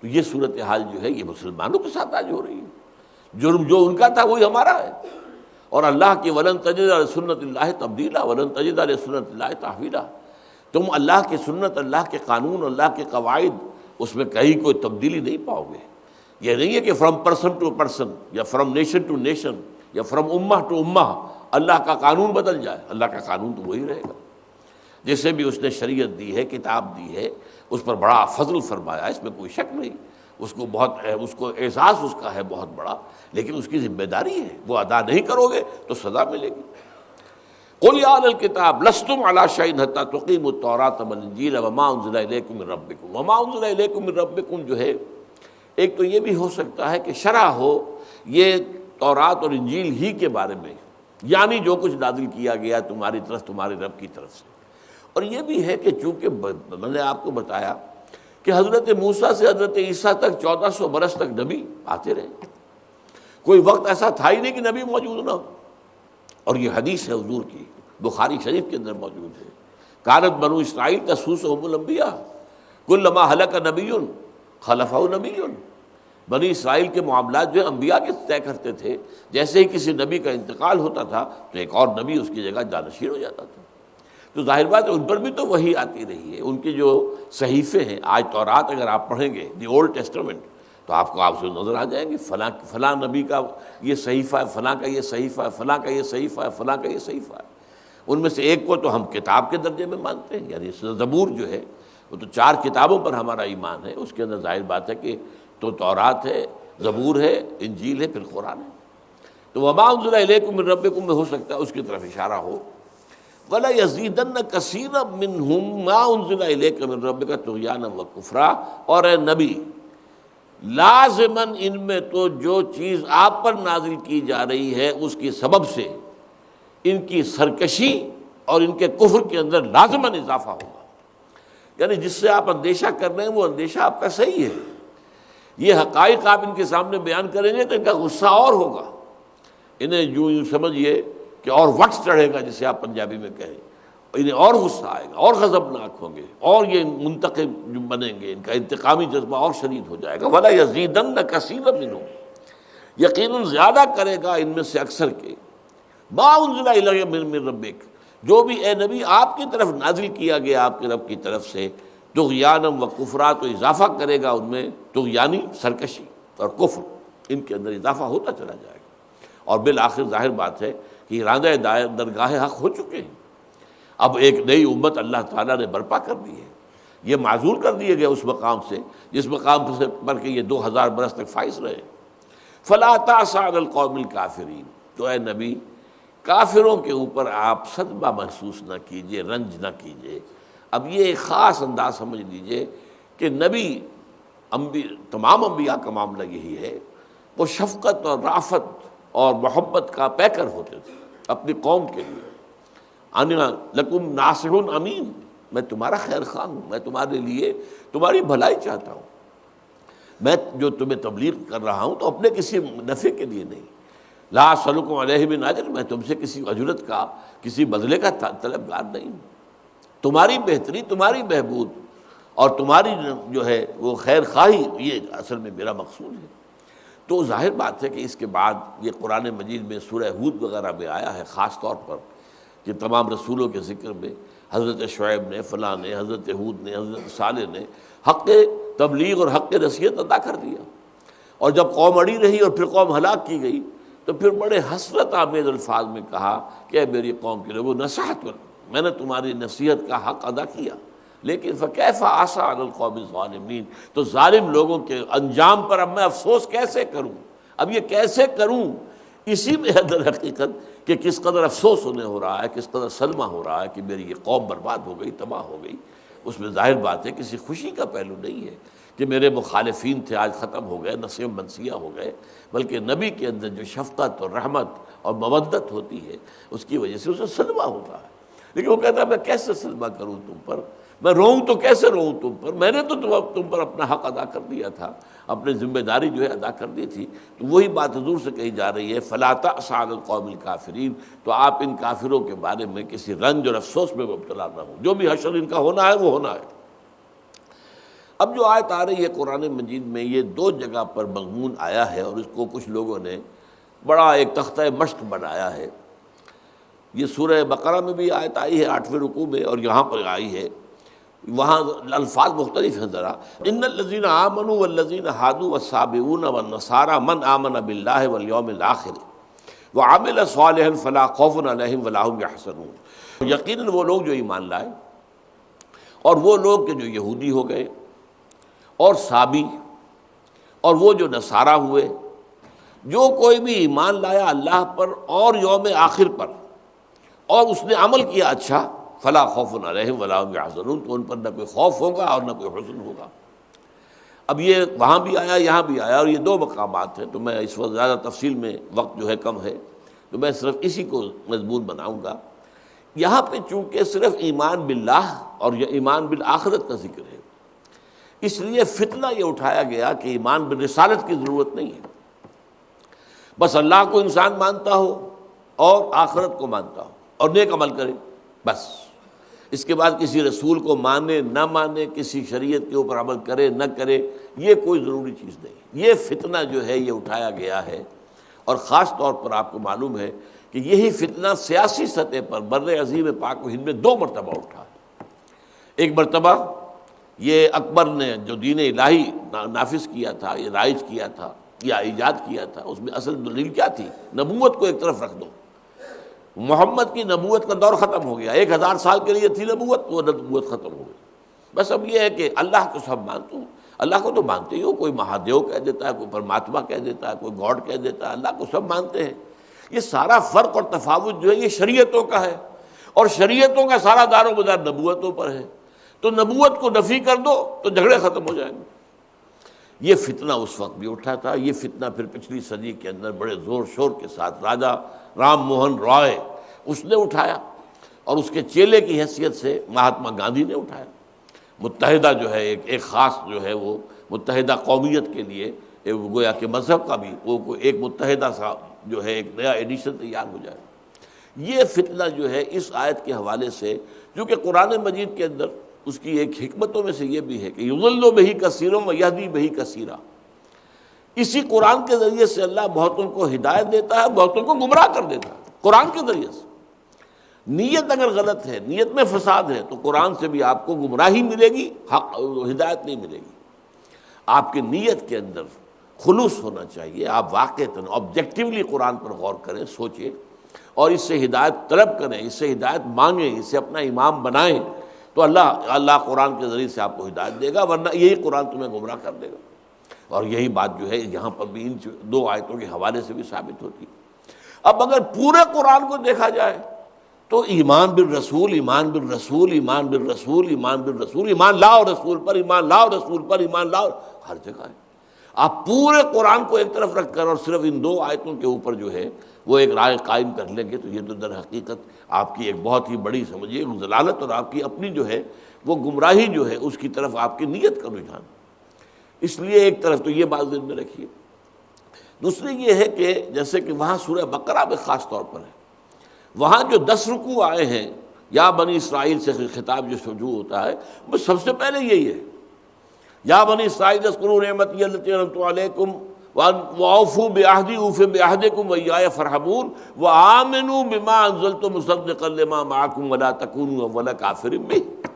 تو یہ صورتحال جو ہے یہ مسلمانوں کے ساتھ آج ہو رہی ہے، جرم جو ان کا تھا وہی ہمارا ہے، اور اللہ کی وَلَن تَجِدَ لِسُنَّتِ اللَّهِ تَبْدِيلًا وَلَن تَجِدَ لِسُنَّتِ اللَّهِ تَحْوِيلًا۔ تم اللہ کی سنت، اللہ کے قانون، اللہ کے قواعد، اس میں کہیں کوئی تبدیلی نہیں پاؤ گے۔ یہ نہیں ہے کہ فرام پرسن ٹو پرسن یا فرام نیشن ٹو نیشن یا فرام امہ ٹو امہ اللہ کا قانون بدل جائے. اللہ کا قانون تو وہی رہے گا. جسے بھی اس نے شریعت دی ہے، کتاب دی ہے، اس پر بڑا فضل فرمایا، اس میں کوئی شک نہیں. اس کو احساس اس کا ہے بہت بڑا، لیکن اس کی ذمہ داری ہے، وہ ادا نہیں کرو گے تو سزا ملے گی. قل یا اہل الکتاب لستم علی شیء حتی تقیموا التوراۃ والانجیل وما انزل الیکم من ربکم. وما انزل الیکم من ربکم جو ہے، ایک تو یہ بھی ہو سکتا ہے کہ شرح ہو یہ تورات اور انجیل ہی کے بارے میں، یعنی جو کچھ نازل کیا گیا تمہاری طرف تمہارے رب کی طرف سے. اور یہ بھی ہے کہ چونکہ میں نے آپ کو بتایا کہ حضرت موسیٰ سے حضرت عیسیٰ تک 1400 برس تک نبی آتے رہے، کوئی وقت ایسا تھا ہی نہیں کہ نبی موجود نہ ہو. اور یہ حدیث ہے حضور کی، بخاری شریف کے اندر موجود ہے. کانت بنو اسرائیل تسوسهم الانبیاء کلما ہلک نبی خلفہ نبی. بنی اسرائیل کے معاملات جو انبیاء کے طے کرتے تھے، جیسے ہی کسی نبی کا انتقال ہوتا تھا تو ایک اور نبی اس کی جگہ جانشین ہو جاتا تھا. تو ظاہر بات ہے ان پر بھی تو وہی آتی رہی ہے. ان کے جو صحیفے ہیں، آج تورات اگر آپ پڑھیں گے دی اولڈ ٹیسٹمنٹ تو آپ سے نظر آ جائیں گے فلاں نبی کا یہ صحیفہ ہے، فلاں کا یہ صحیفہ ہے، فلاں کا یہ صحیفہ ہے، فلاں کا یہ صحیفہ ہے. ان میں سے ایک کو تو ہم کتاب کے درجے میں مانتے ہیں، یعنی زبور جو ہے وہ تو 4 کتابوں پر ہمارا ایمان ہے. اس کے اندر ظاہر بات ہے کہ تو تورات ہے، زبور ہے، انجیل ہے، پھر قرآن ہے. تو وما انزل الیکم من ربکم میں ہو سکتا ہے اس کی طرف اشارہ ہو. وَلَا يَزِيدَنَّ كَثِيرًا مِّنْهُمْ مَا أُنزِلَ إِلَيْكَ مِن رَّبِّكَ طُغْيَانًا وَكُفْرًا. اور اے نبی لازماً ان میں تو جو چیز آپ پر نازل کی جا رہی ہے اس کی سبب سے ان کی سرکشی اور ان کے کفر کے اندر لازماً اضافہ ہوگا. یعنی جس سے آپ اندیشہ کر رہے ہیں وہ اندیشہ آپ کا صحیح ہے. یہ حقائق آپ ان کے سامنے بیان کریں گے تو ان کا غصہ اور ہوگا. انہیں یوں سمجھیے کہ اور وقت چڑھے گا، جسے آپ پنجابی میں کہیں. انہیں اور غصہ آئے گا، اور غضبناک ہوں گے، اور یہ منتقم بنیں گے، ان کا انتقامی جذبہ اور شدید ہو جائے گا. وَلَا يَزِيدَنَّ كَثِيرًا مِّنْهُمْ یقیناً زیادہ کرے گا ان میں سے اکثر کے مَا أُنزِلَ إِلَيْكَ مِن رَّبِّكَ جو بھی اے نبی آپ کی طرف نازل کیا گیا آپ کے رب کی طرف سے. طغیانا و کفرا تو اضافہ کرے گا ان میں، طغیانی سرکشی اور کفر ان کے اندر اضافہ ہوتا چلا جائے گا. اور بالآخر ظاہر بات ہے کہ راندہ درگاہ حق ہو چکے ہیں. اب ایک نئی امت اللہ تعالیٰ نے برپا کر دی ہے. یہ معزول کر دیے گئے اس مقام سے جس مقام سے پر کہ یہ 2000 برس تک فائز رہے. فلا تأس علی القوم الکافرین تو اے نبی کافروں کے اوپر آپ صدمہ محسوس نہ کیجئے، رنج نہ کیجئے. اب یہ ایک خاص انداز سمجھ لیجئے کہ نبی تمام انبیاء کا معاملہ یہی ہے، وہ شفقت اور رافت اور محبت کا پیکر ہوتے تھے اپنی قوم کے لیے. انا لکم ناصح امین، میں تمہارا خیر خواہ ہوں، میں تمہارے لیے تمہاری بھلائی چاہتا ہوں. میں جو تمہیں تبلیغ کر رہا ہوں تو اپنے کسی نفع کے لیے نہیں. لا اسألکم علیہ من اجر، میں تم سے کسی اجرت کا کسی بدلے کا طلبگار نہیں ہوں. تمہاری بہتری، تمہاری بہبود اور تمہاری جو ہے وہ خیر خواہی، یہ اصل میں میرا مقصود ہے. تو ظاہر بات ہے کہ اس کے بعد یہ قرآن مجید میں سورہ ہود وغیرہ میں آیا ہے خاص طور پر کہ تمام رسولوں کے ذکر میں حضرت شعیب نے، فلاں نے، حضرت ہود نے، حضرت صالح نے حق تبلیغ اور حق نصیحت ادا کر دیا. اور جب قوم اڑی رہی اور پھر قوم ہلاک کی گئی تو پھر بڑے حسرت آمیز الفاظ میں کہا کہ اے میری قوم کے لوگوں نصیحت کر، میں نے تمہاری نصیحت کا حق ادا کیا، لیکن فکیف آسیٰ علی القوم الظالمین، تو ظالم لوگوں کے انجام پر اب میں افسوس کیسے کروں. اب یہ کیسے کروں، اسی میں ہے در حقیقت کہ کس قدر افسوس انہیں ہو رہا ہے، کس قدر صدمہ ہو رہا ہے کہ میری یہ قوم برباد ہو گئی، تباہ ہو گئی. اس میں ظاہر بات ہے کسی خوشی کا پہلو نہیں ہے کہ میرے مخالفین تھے آج ختم ہو گئے، نسیم منسیہ ہو گئے، بلکہ نبی کے اندر جو شفقت اور رحمت اور مودت ہوتی ہے اس کی وجہ سے اسے صدمہ ہوتا ہے. لیکن وہ کہتا ہے میں کیسے صدمہ کروں تم پر، میں روؤں تو کیسے روؤں تم پر، میں نے تو تم پر اپنا حق ادا کر دیا تھا، اپنی ذمہ داری جو ہے ادا کر دی تھی. تو وہی بات حضور سے کہی جا رہی ہے فلا تأس علی القوم الکافرین، تو آپ ان کافروں کے بارے میں کسی رنج اور افسوس میں مبتلا نہ ہوں، جو بھی حشر ان کا ہونا ہے وہ ہونا ہے. اب جو آیت آ رہی ہے قرآن مجید میں یہ 2 جگہ پر مضمون آیا ہے اور اس کو کچھ لوگوں نے بڑا ایک تختہ مشق بنایا ہے. یہ سورہ بقرہ میں بھی آیت آئی ہے 8ویں رکوع میں اور یہاں پر آئی ہے. وہاں الفاظ مختلف ہیں ذرا. ان الذین آمنوا والذین ہادوا والصابئون والنصارى من آمن باللہ والیوم الآخر وعمل صالحا فلا خوف علیہم ولا هم یحزنون. یقیناً وہ لوگ جو ایمان لائے اور وہ لوگ کہ جو یہودی ہو گئے اور صابی اور وہ جو نصارہ ہوئے، جو کوئی بھی ایمان لایا اللہ پر اور یوم آخر پر اور اس نے عمل کیا اچھا، فلا خوف علیہم ولا هم یحزنون، تو ان پر نہ کوئی خوف ہوگا اور نہ کوئی حزن ہوگا. اب یہ وہاں بھی آیا یہاں بھی آیا، اور یہ دو مقامات ہیں، تو میں اس وقت زیادہ تفصیل میں وقت جو ہے کم ہے، تو میں صرف اسی کو مضمون بناؤں گا. یہاں پہ چونکہ صرف ایمان باللہ اور یہ ایمان بالآخرت کا ذکر ہے، اس لیے فتنہ یہ اٹھایا گیا کہ ایمان بالرسالت کی ضرورت نہیں ہے، بس اللہ کو انسان مانتا ہو اور آخرت کو مانتا ہو اور نیک عمل کرے بس. اس کے بعد کسی رسول کو مانے نہ مانے، کسی شریعت کے اوپر عمل کرے نہ کرے، یہ کوئی ضروری چیز نہیں. یہ فتنہ جو ہے یہ اٹھایا گیا ہے، اور خاص طور پر آپ کو معلوم ہے کہ یہی فتنہ سیاسی سطح پر بر عظیم پاک و ہند میں دو مرتبہ اٹھا. ایک مرتبہ یہ اکبر نے جو دین الہی نافذ کیا تھا، یہ رائج کیا تھا یا ایجاد کیا تھا، اس میں اصل دلیل کیا تھی؟ نبوت کو ایک طرف رکھ دو. محمد کی نبوت کا دور ختم ہو گیا، 1000 سال کے لیے تھی نبوت، وہ نبوت ختم ہو گئی. بس اب یہ ہے کہ اللہ کو سب مانتے ہوں، اللہ کو تو مانتے ہی ہو، کوئی مہادیو کہہ دیتا ہے، کوئی پرماتما کہہ دیتا ہے، کوئی گاڈ کہہ دیتا ہے، اللہ کو سب مانتے ہیں. یہ سارا فرق اور تفاوت جو ہے یہ شریعتوں کا ہے، اور شریعتوں کا سارا دار و مدار نبوتوں پر ہے. تو نبوت کو نفی کر دو تو جھگڑے ختم ہو جائیں گے. یہ فتنہ اس وقت بھی اٹھا تھا. یہ فتنہ پھر پچھلی صدی کے اندر بڑے زور شور کے ساتھ راجا رام موہن رائے اس نے اٹھایا، اور اس کے چیلے کی حیثیت سے مہاتما گاندھی نے اٹھایا. متحدہ جو ہے ایک خاص جو ہے وہ متحدہ قومیت کے لیے گویا کہ مذہب کا بھی وہ ایک متحدہ سا جو ہے ایک نیا ایڈیشن تیار ہو جائے. یہ فتنہ جو ہے اس آیت کے حوالے سے، جو کہ قرآن مجید کے اندر اس کی ایک حکمتوں میں سے یہ بھی ہے کہ یضل بہ کثیرا ویہدی بہ کثیرا، اسی قرآن کے ذریعے سے اللہ بہتوں کو ہدایت دیتا ہے، بہتوں کو گمراہ کر دیتا ہے قرآن کے ذریعے سے. نیت اگر غلط ہے، نیت میں فساد ہے، تو قرآن سے بھی آپ کو گمراہی ملے گی، حق ہدایت نہیں ملے گی. آپ کی نیت کے اندر خلوص ہونا چاہیے. آپ واقعتاً آبجیکٹیولی قرآن پر غور کریں، سوچیں، اور اس سے ہدایت طلب کریں، اس سے ہدایت مانگیں، اس سے اپنا امام بنائیں، تو اللہ قرآن کے ذریعے سے آپ کو ہدایت دے گا، ورنہ یہی قرآن تمہیں گمراہ کر دے گا. اور یہی بات جو ہے یہاں پر بھی ان دو آیتوں کے حوالے سے بھی ثابت ہوتی ہے. اب اگر پورے قرآن کو دیکھا جائے تو ایمان بالرسول، ایمان بالرسول، ایمان بالرسول، ایمان بالرسول، ایمان لاؤ رسول پر، ایمان لاؤ رسول پر، ایمان لاؤ، ہر جگہ ہے. آپ پورے قرآن کو ایک طرف رکھ کر اور صرف ان دو آیتوں کے اوپر جو ہے وہ ایک رائے قائم کر لیں گے، تو یہ تو در حقیقت آپ کی ایک بہت ہی بڑی سمجھیے ضلالت، اور آپ کی اپنی جو ہے وہ گمراہی جو ہے اس کی طرف آپ کی نیت کا رجحان. اس لیے ایک طرف تو یہ بات ذہن میں رکھیے. دوسری یہ ہے کہ جیسے کہ وہاں سورہ بقرہ میں خاص طور پر ہے، وہاں جو 10 رکوع آئے ہیں، یا بنی اسرائیل سے خطاب جو شروع ہوتا ہے وہ سب سے پہلے یہی ہے، یا بنی اسرائیل اذکروا نعمتی التی انعمت علیکم وَأَوْفُوا بِعَهْدِي أُوفِ بِعَهْدِكُمْ وَإِيَّايَ فَارْهَبُونِ وَآمِنُوا بِمَا أَنزَلْتُ مُصَدِّقًا لِمَا مَعَكُمْ وَلَا تَكُونُوا أَوَّلَ كَافِرٍ بِهِ.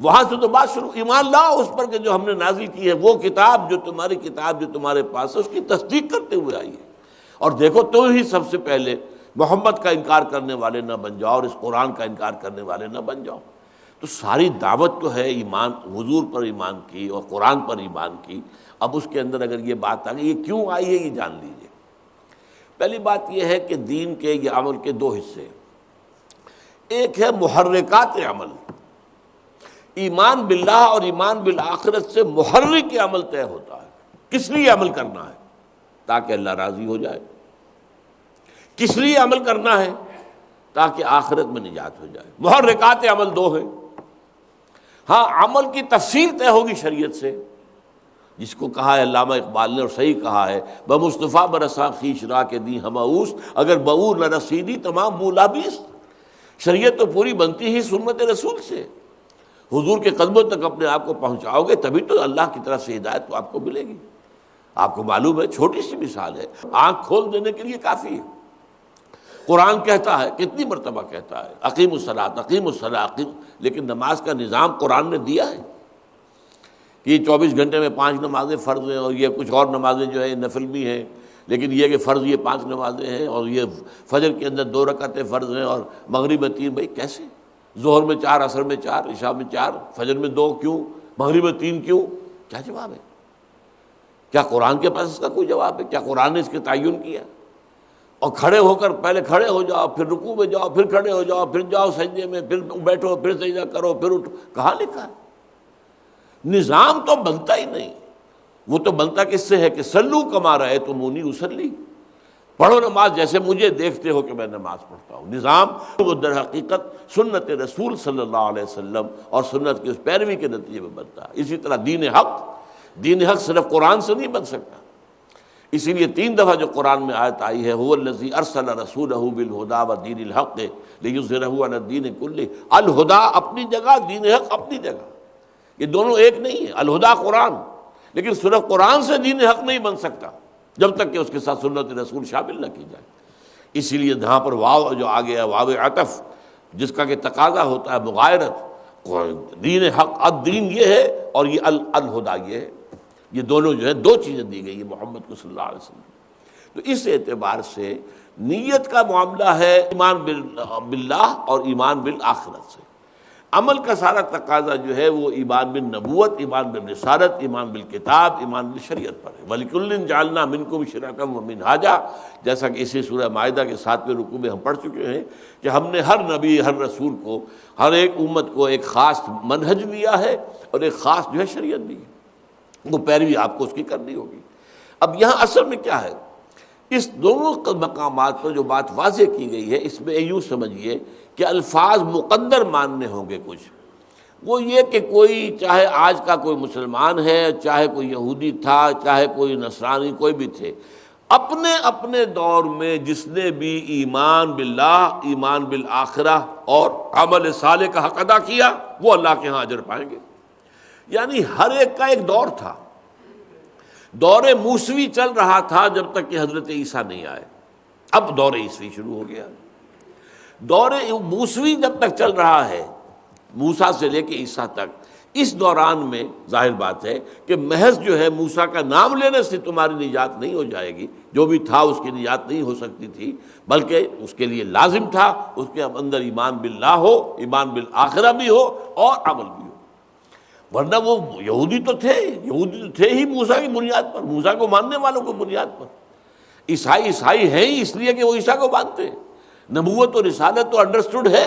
وہاں سے تو بات شروع، ایمان لاؤ اس پر کہ جو ہم نے نازل کی ہے، وہ کتاب جو تمہاری کتاب جو تمہارے پاس ہے اس کی تصدیق کرتے ہوئے آئی ہے. اور دیکھو تو ہی سب سے پہلے محمد کا انکار کرنے والے نہ بن جاؤ، اور اس قرآن کا انکار کرنے والے نہ بن جاؤ. تو ساری دعوت تو ہے ایمان، حضور پر ایمان کی اور قرآن پر ایمان کی. اب اس کے اندر اگر یہ بات آ گئی، یہ کیوں آئی ہے یہ جان لیجیے. پہلی بات یہ ہے کہ دین کے یہ عمل کے دو حصے، ایک ہے محرکات عمل، ایمان باللہ اور ایمان بالآخرت سے محرک عمل طے ہوتا ہے. کس لیے عمل کرنا ہے؟ تاکہ اللہ راضی ہو جائے. کس لیے عمل کرنا ہے؟ تاکہ آخرت میں نجات ہو جائے. محرکات عمل دو ہیں. ہاں عمل کی تفصیل طے ہوگی شریعت سے، جس کو کہا ہے علامہ اقبال نے اور صحیح کہا ہے، بمصطفیٰ برساں خویش را کے دی ہماؤس، اگر بعور نہ رسیدی تمام مولابیس. شریعت تو پوری بنتی ہی سنت رسول سے. حضور کے قدموں تک اپنے آپ کو پہنچاؤ گے تبھی تو اللہ کی طرف سے ہدایت تو آپ کو ملے گی. آپ کو معلوم ہے، چھوٹی سی مثال ہے، آنکھ کھول دینے کے لیے کافی ہے. قرآن کہتا ہے، کتنی مرتبہ کہتا ہے اقیم الصلاۃ اقیم الصلاۃ، لیکن نماز کا نظام قرآن نے دیا ہے کہ یہ 24 گھنٹے میں 5 نمازیں فرض ہیں، اور یہ کچھ اور نمازیں جو ہے نفل بھی ہیں، لیکن یہ کہ فرض یہ 5 نمازیں ہیں، اور یہ فجر کے اندر 2 رکعتیں فرض ہیں، اور مغرب میں 3۔ بھائی کیسے؟ ظہر میں 4، عصر میں 4، عشاء میں 4، فجر میں 2 کیوں؟ مغرب میں 3 کیوں؟ کیا جواب ہے؟ کیا قرآن کے پاس اس کا کوئی جواب ہے؟ کیا قرآن نے اس کے تعین کیا؟ اور کھڑے ہو کر پہلے کھڑے ہو جاؤ، پھر رکوع میں جاؤ، پھر کھڑے ہو جاؤ، پھر جاؤ سجدے میں، پھر بیٹھو، پھر سجدہ کرو، پھر اٹھو، کہاں لکھا ہے؟ نظام تو بنتا ہی نہیں۔ وہ تو بنتا کس سے ہے کہ سلو کما رأیتمونی اصلی، پڑھو نماز جیسے مجھے دیکھتے ہو کہ میں نماز پڑھتا ہوں۔ نظام وہ در حقیقت سنت رسول صلی اللہ علیہ وسلم اور سنت کی اس پیروی کے نتیجے میں بنتا ہے۔ اسی طرح دین حق صرف قرآن سے نہیں بن سکتا، اسی لیے 3 دفعہ جو قرآن میں آیت آئی ہے هو الذی ارسل رسولہ بالہدی ودین الحق لیظہرہ علی الدین کلہ، الہدیٰ اپنی جگہ، دین حق اپنی جگہ، یہ دونوں ایک نہیں ہے۔ الہدیٰ قرآن، لیکن صرف قرآن سے دین حق نہیں بن سکتا جب تک کہ اس کے ساتھ سنت رسول شامل نہ کی جائے۔ اسی لیے جہاں پر واو جو آ گیا، واو عطف، جس کا کہ تقاضا ہوتا ہے مغایرت، دین حق الدین یہ ہے اور یہ الہدیٰ یہ ہے، یہ دونوں جو ہے 2 چیزیں دی گئی ہے محمد کو صلی اللہ علیہ وسلم۔ تو اس اعتبار سے نیت کا معاملہ ہے ایمان باللہ اور ایمان بالآخرت سے۔ عمل کا سارا تقاضا جو ہے وہ ایمان بالنبوت، ایمان بالرسالت، ایمان بالکتاب، ایمان بالشریعت پر ہے۔ وَلِكُلٍّ جَعَلْنَا مِنْكُمْ شِرْعَةً وَمِنْهَاجًا، جیسا کہ اسی سورہ مائدہ کے 7ویں رکوع میں ہم پڑھ چکے ہیں کہ ہم نے ہر نبی، ہر رسول کو، ہر ایک امت کو ایک خاص منہج دیا ہے اور ایک خاص جو ہے شریعت دی ہے، وہ پیروی آپ کو اس کی کرنی ہوگی۔ اب یہاں اصل میں کیا ہے، اس دونوں مقامات پر جو بات واضح کی گئی ہے، اس میں یوں سمجھیے کہ الفاظ مقدر ماننے ہوں گے کچھ۔ وہ یہ کہ کوئی چاہے آج کا کوئی مسلمان ہے، چاہے کوئی یہودی تھا، چاہے کوئی نصرانی، کوئی بھی تھے، اپنے اپنے دور میں جس نے بھی ایمان باللہ، ایمان بالآخرہ اور عمل صالح کا حق ادا کیا، وہ اللہ کے ہاں اجر پائیں گے۔ یعنی ہر ایک کا ایک دور تھا، دور موسوی چل رہا تھا جب تک کہ حضرت عیسیٰ نہیں آئے۔ اب دور عیسوی شروع ہو گیا۔ دور موسوی جب تک چل رہا ہے، موسیٰ سے لے کے عیسیٰ تک، اس دوران میں ظاہر بات ہے کہ محض جو ہے موسیٰ کا نام لینے سے تمہاری نجات نہیں ہو جائے گی، جو بھی تھا اس کی نجات نہیں ہو سکتی تھی، بلکہ اس کے لیے لازم تھا اس کے اندر ایمان باللہ ہو، ایمان بالآخرہ بھی ہو اور عمل بھی ہو۔ ورنہ وہ یہودی تو تھے ہی موسیٰ کی بنیاد پر، موسیٰ کو ماننے والوں کو بنیاد پر۔ عیسائی ہیں ہی اس لیے کہ وہ عیسیٰ کو مانتے ہیں۔ نبوت اور رسالت تو انڈرسٹوڈ ہے،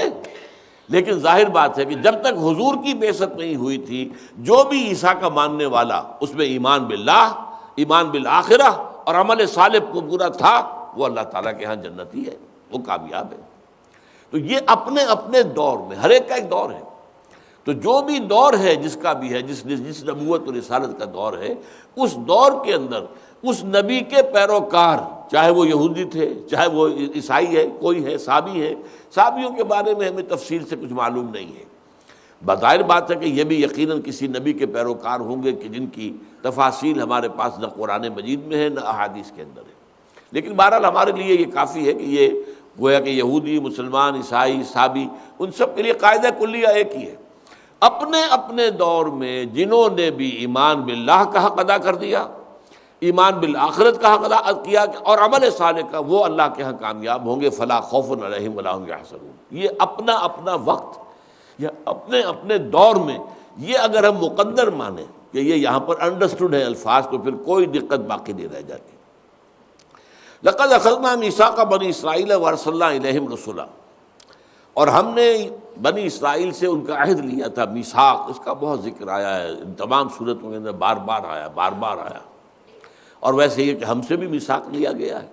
لیکن ظاہر بات ہے کہ جب تک حضور کی بعثت نہیں ہوئی تھی، جو بھی عیسیٰ کا ماننے والا اس میں ایمان باللہ، ایمان بالآخرہ اور عمل صالح کو پورا تھا، وہ اللہ تعالیٰ کے ہاں جنتی ہے، وہ کامیاب ہے۔ تو یہ اپنے اپنے دور میں ہر ایک کا ایک دور ہے۔ تو جو بھی دور ہے جس کا بھی ہے، جس نبوت اور رسالت کا دور ہے، اس دور کے اندر اس نبی کے پیروکار، چاہے وہ یہودی تھے، چاہے وہ عیسائی ہے، کوئی ہے صابی ہے، صابیوں کے بارے میں ہمیں تفصیل سے کچھ معلوم نہیں ہے۔ بظاہر بات ہے کہ یہ بھی یقیناً کسی نبی کے پیروکار ہوں گے کہ جن کی تفاصیل ہمارے پاس نہ قرآن مجید میں ہے نہ احادیث کے اندر ہے، لیکن بہرحال ہمارے لیے یہ کافی ہے کہ یہ گویا کہ یہودی، مسلمان، عیسائی، صابی، ان سب کے لیے قاعدہ کلیہ ایک ہی ہے۔ اپنے اپنے دور میں جنہوں نے بھی ایمان باللہ کا حق ادا کر دیا، ایمان بالآخرت کا حق ادا کیا اور عمل صالح کا، وہ اللہ کے ہاں کامیاب ہوں گے۔ فلا خوف علیہم ولا هم يحزنون۔ یہ اپنا اپنا وقت یا اپنے اپنے دور میں، یہ اگر ہم مقدر مانیں کہ یہ یہاں پر انڈرسٹوڈ ہے الفاظ، تو پھر کوئی دقت باقی نہیں رہ جاتی۔ لقد اخذنا میثاق بنی اسرائیل وارسلنا الیہم رسلا، اور ہم نے بنی اسرائیل سے ان کا عہد لیا تھا، میثاق، اس کا بہت ذکر آیا ہے ان تمام صورتوں کے اندر، بار بار آیا۔ اور ویسے یہ کہ ہم سے بھی میثاق لیا گیا ہے،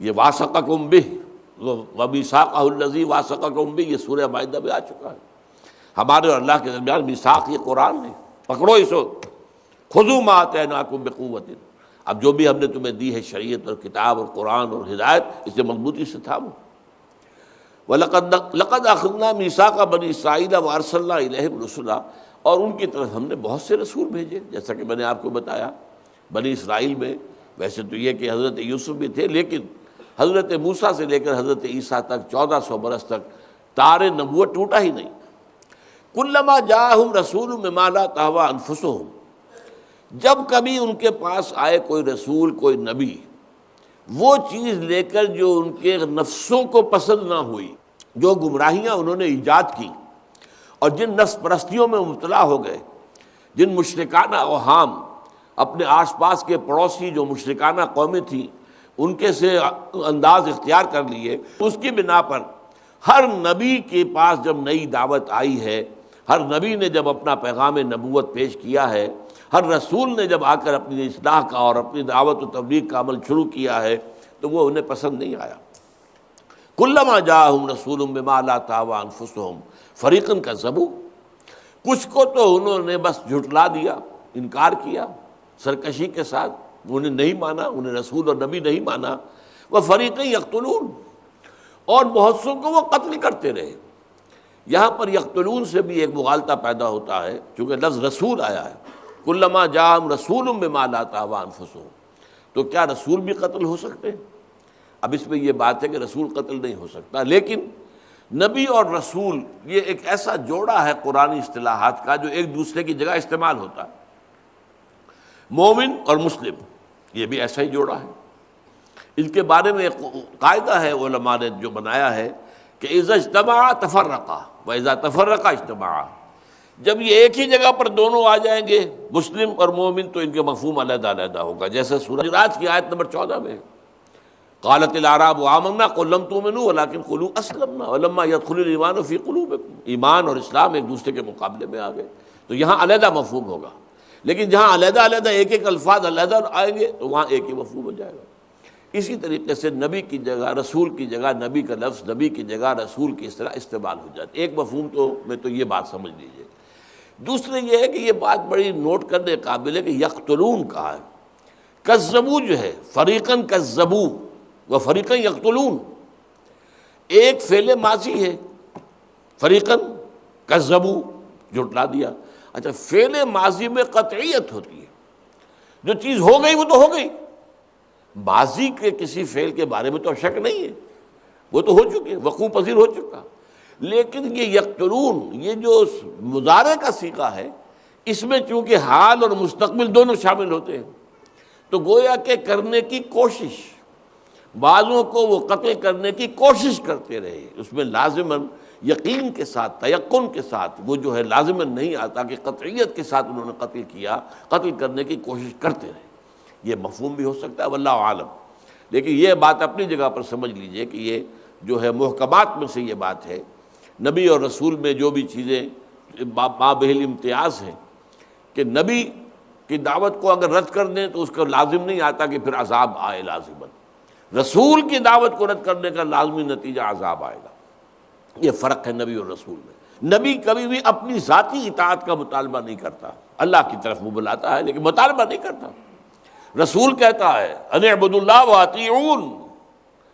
یہ واثقکم بہ ومیثاقہ الذی واثقکم بہ، یہ سورہ مائدہ میں آ چکا ہے۔ ہمارے اور اللہ کے درمیان میثاق یہ قرآن ہے، پکڑو اسو، خذوا ما آتیناکم بقوۃ، اب جو بھی ہم نے تمہیں دی ہے شریعت اور کتاب اور قرآن اور ہدایت، اسے مضبوطی سے تھامو۔ لقد اخذنا میثاق بنی اسرائیل وارسلنا الیہم رسلا، اور ان کی طرف ہم نے بہت سے رسول بھیجے، جیسا کہ میں نے آپ کو بتایا۔ بنی اسرائیل میں ویسے تو یہ کہ حضرت یوسف بھی تھے، لیکن حضرت موسیٰ سے لے کر حضرت عیسیٰ تک 1400 برس تک تار نبوت ٹوٹا ہی نہیں۔ کلما جاءہم رسول بما لا تہوی انفسہم، جب کبھی ان کے پاس آئے کوئی رسول، کوئی نبی، وہ چیز لے کر جو ان کے نفسوں کو پسند نہ ہوئی، جو گمراہیاں انہوں نے ایجاد کی اور جن نفس پرستیوں میں مبتلا ہو گئے، جن مشرکانہ اوہام، اپنے آس پاس کے پڑوسی جو مشرکانہ قومیں تھیں ان کے سے انداز اختیار کر لیے، اس کی بنا پر ہر نبی کے پاس جب نئی دعوت آئی ہے، ہر نبی نے جب اپنا پیغام نبوت پیش کیا ہے، ہر رسول نے جب آ کر اپنی اصلاح کا اور اپنی دعوت و تبلیغ کا عمل شروع کیا ہے، تو وہ انہیں پسند نہیں آیا۔ کلما جاءہم رسول بما لا تہوی انفسہم فریقا کذبوا، کچھ کو تو انہوں نے بس جھٹلا دیا، انکار کیا سرکشی کے ساتھ، انہیں نہیں مانا، انہیں رسول اور نبی نہیں مانا، وفریقا یقتلون، اور بہت سو کو وہ قتل کرتے رہے۔ یہاں پر یقتلون سے بھی ایک مغالطہ پیدا ہوتا ہے، چونکہ لفظ رسول آیا ہے، کلما جاءہم رسول بما لا تہوی انفسہم، تو کیا رسول بھی قتل ہو سکتے ہیں؟ اب اس میں یہ بات ہے کہ رسول قتل نہیں ہو سکتا، لیکن نبی اور رسول یہ ایک ایسا جوڑا ہے قرآنی اصطلاحات کا جو ایک دوسرے کی جگہ استعمال ہوتا ہے۔ مومن اور مسلم یہ بھی ایسا ہی جوڑا ہے۔ ان کے بارے میں ایک قاعدہ ہے علماء نے جو بنایا ہے کہ اذا اجتمعا تفرقا واذا تفرقا اجتمعا، جب یہ ایک ہی جگہ پر دونوں آ جائیں گے مسلم اور مومن تو ان کے مفہوم علیحدہ علیحدہ ہوگا، جیسے سورہ حجرات کی آیت نمبر 14 میں قالت الاعراب آمنا قل لم تؤمنوا ولکن قولوا اسلمنا ولما يدخل الايمان في قلوبكم، ایمان اور اسلام ایک دوسرے کے مقابلے میں آ گئے، تو یہاں علیحدہ مفہوم ہوگا، لیکن جہاں علیحدہ علیحدہ ایک ایک الفاظ علیحدہ آئیں گے تو وہاں ایک ہی مفہوم ہو جائے گا۔ اسی طریقے سے نبی کی جگہ رسول کی جگہ نبی کا لفظ، نبی کی جگہ رسول کی اس طرح استعمال ہو جاتا ہے۔ ایک مفہوم تو میں تو یہ بات سمجھ لیجئے۔ دوسرے یہ ہے کہ یہ بات بڑی نوٹ کرنے قابل ہے کہ یقتلون کہا ہے، کذبوا جو ہے فریقاً کذبوا و فریقاً یقتلون، ایک فعل ماضی ہے، فریقاً کذبوا جھٹلا دیا۔ اچھا، فعل ماضی میں قطعیت ہوتی ہے، جو چیز ہو گئی وہ تو ہو گئی، ماضی کے کسی فعل کے بارے میں تو شک نہیں ہے، وہ تو ہو چکے، وقوع پذیر ہو چکا، لیکن یہ یقتلون یہ جو مضارع کا صیغہ ہے، اس میں چونکہ حال اور مستقبل دونوں شامل ہوتے ہیں، تو گویا کہ کرنے کی کوشش، بعضوں کو وہ قتل کرنے کی کوشش کرتے رہے، اس میں لازماً یقین کے ساتھ تیقن کے ساتھ وہ جو ہے لازماً نہیں آتا کہ قطعیت کے ساتھ انہوں نے قتل کیا، قتل کرنے کی کوشش کرتے رہے۔ یہ مفہوم بھی ہو سکتا ہے واللہ عالم، لیکن یہ بات اپنی جگہ پر سمجھ لیجئے کہ یہ جو ہے محکمات میں سے یہ بات ہے، نبی اور رسول میں جو بھی چیزیں مابہل امتیاز ہیں کہ نبی کی دعوت کو اگر رد کر دیں تو اس کا لازم نہیں آتا کہ پھر عذاب آئے لازماً، رسول کی دعوت کو رد کرنے کا لازمی نتیجہ عذاب آئے گا۔ یہ فرق ہے نبی اور رسول میں۔ نبی کبھی بھی اپنی ذاتی اطاعت کا مطالبہ نہیں کرتا، اللہ کی طرف وہ بلاتا ہے لیکن مطالبہ نہیں کرتا۔ رسول کہتا ہے ان اعبدوا اللہ واطیعون،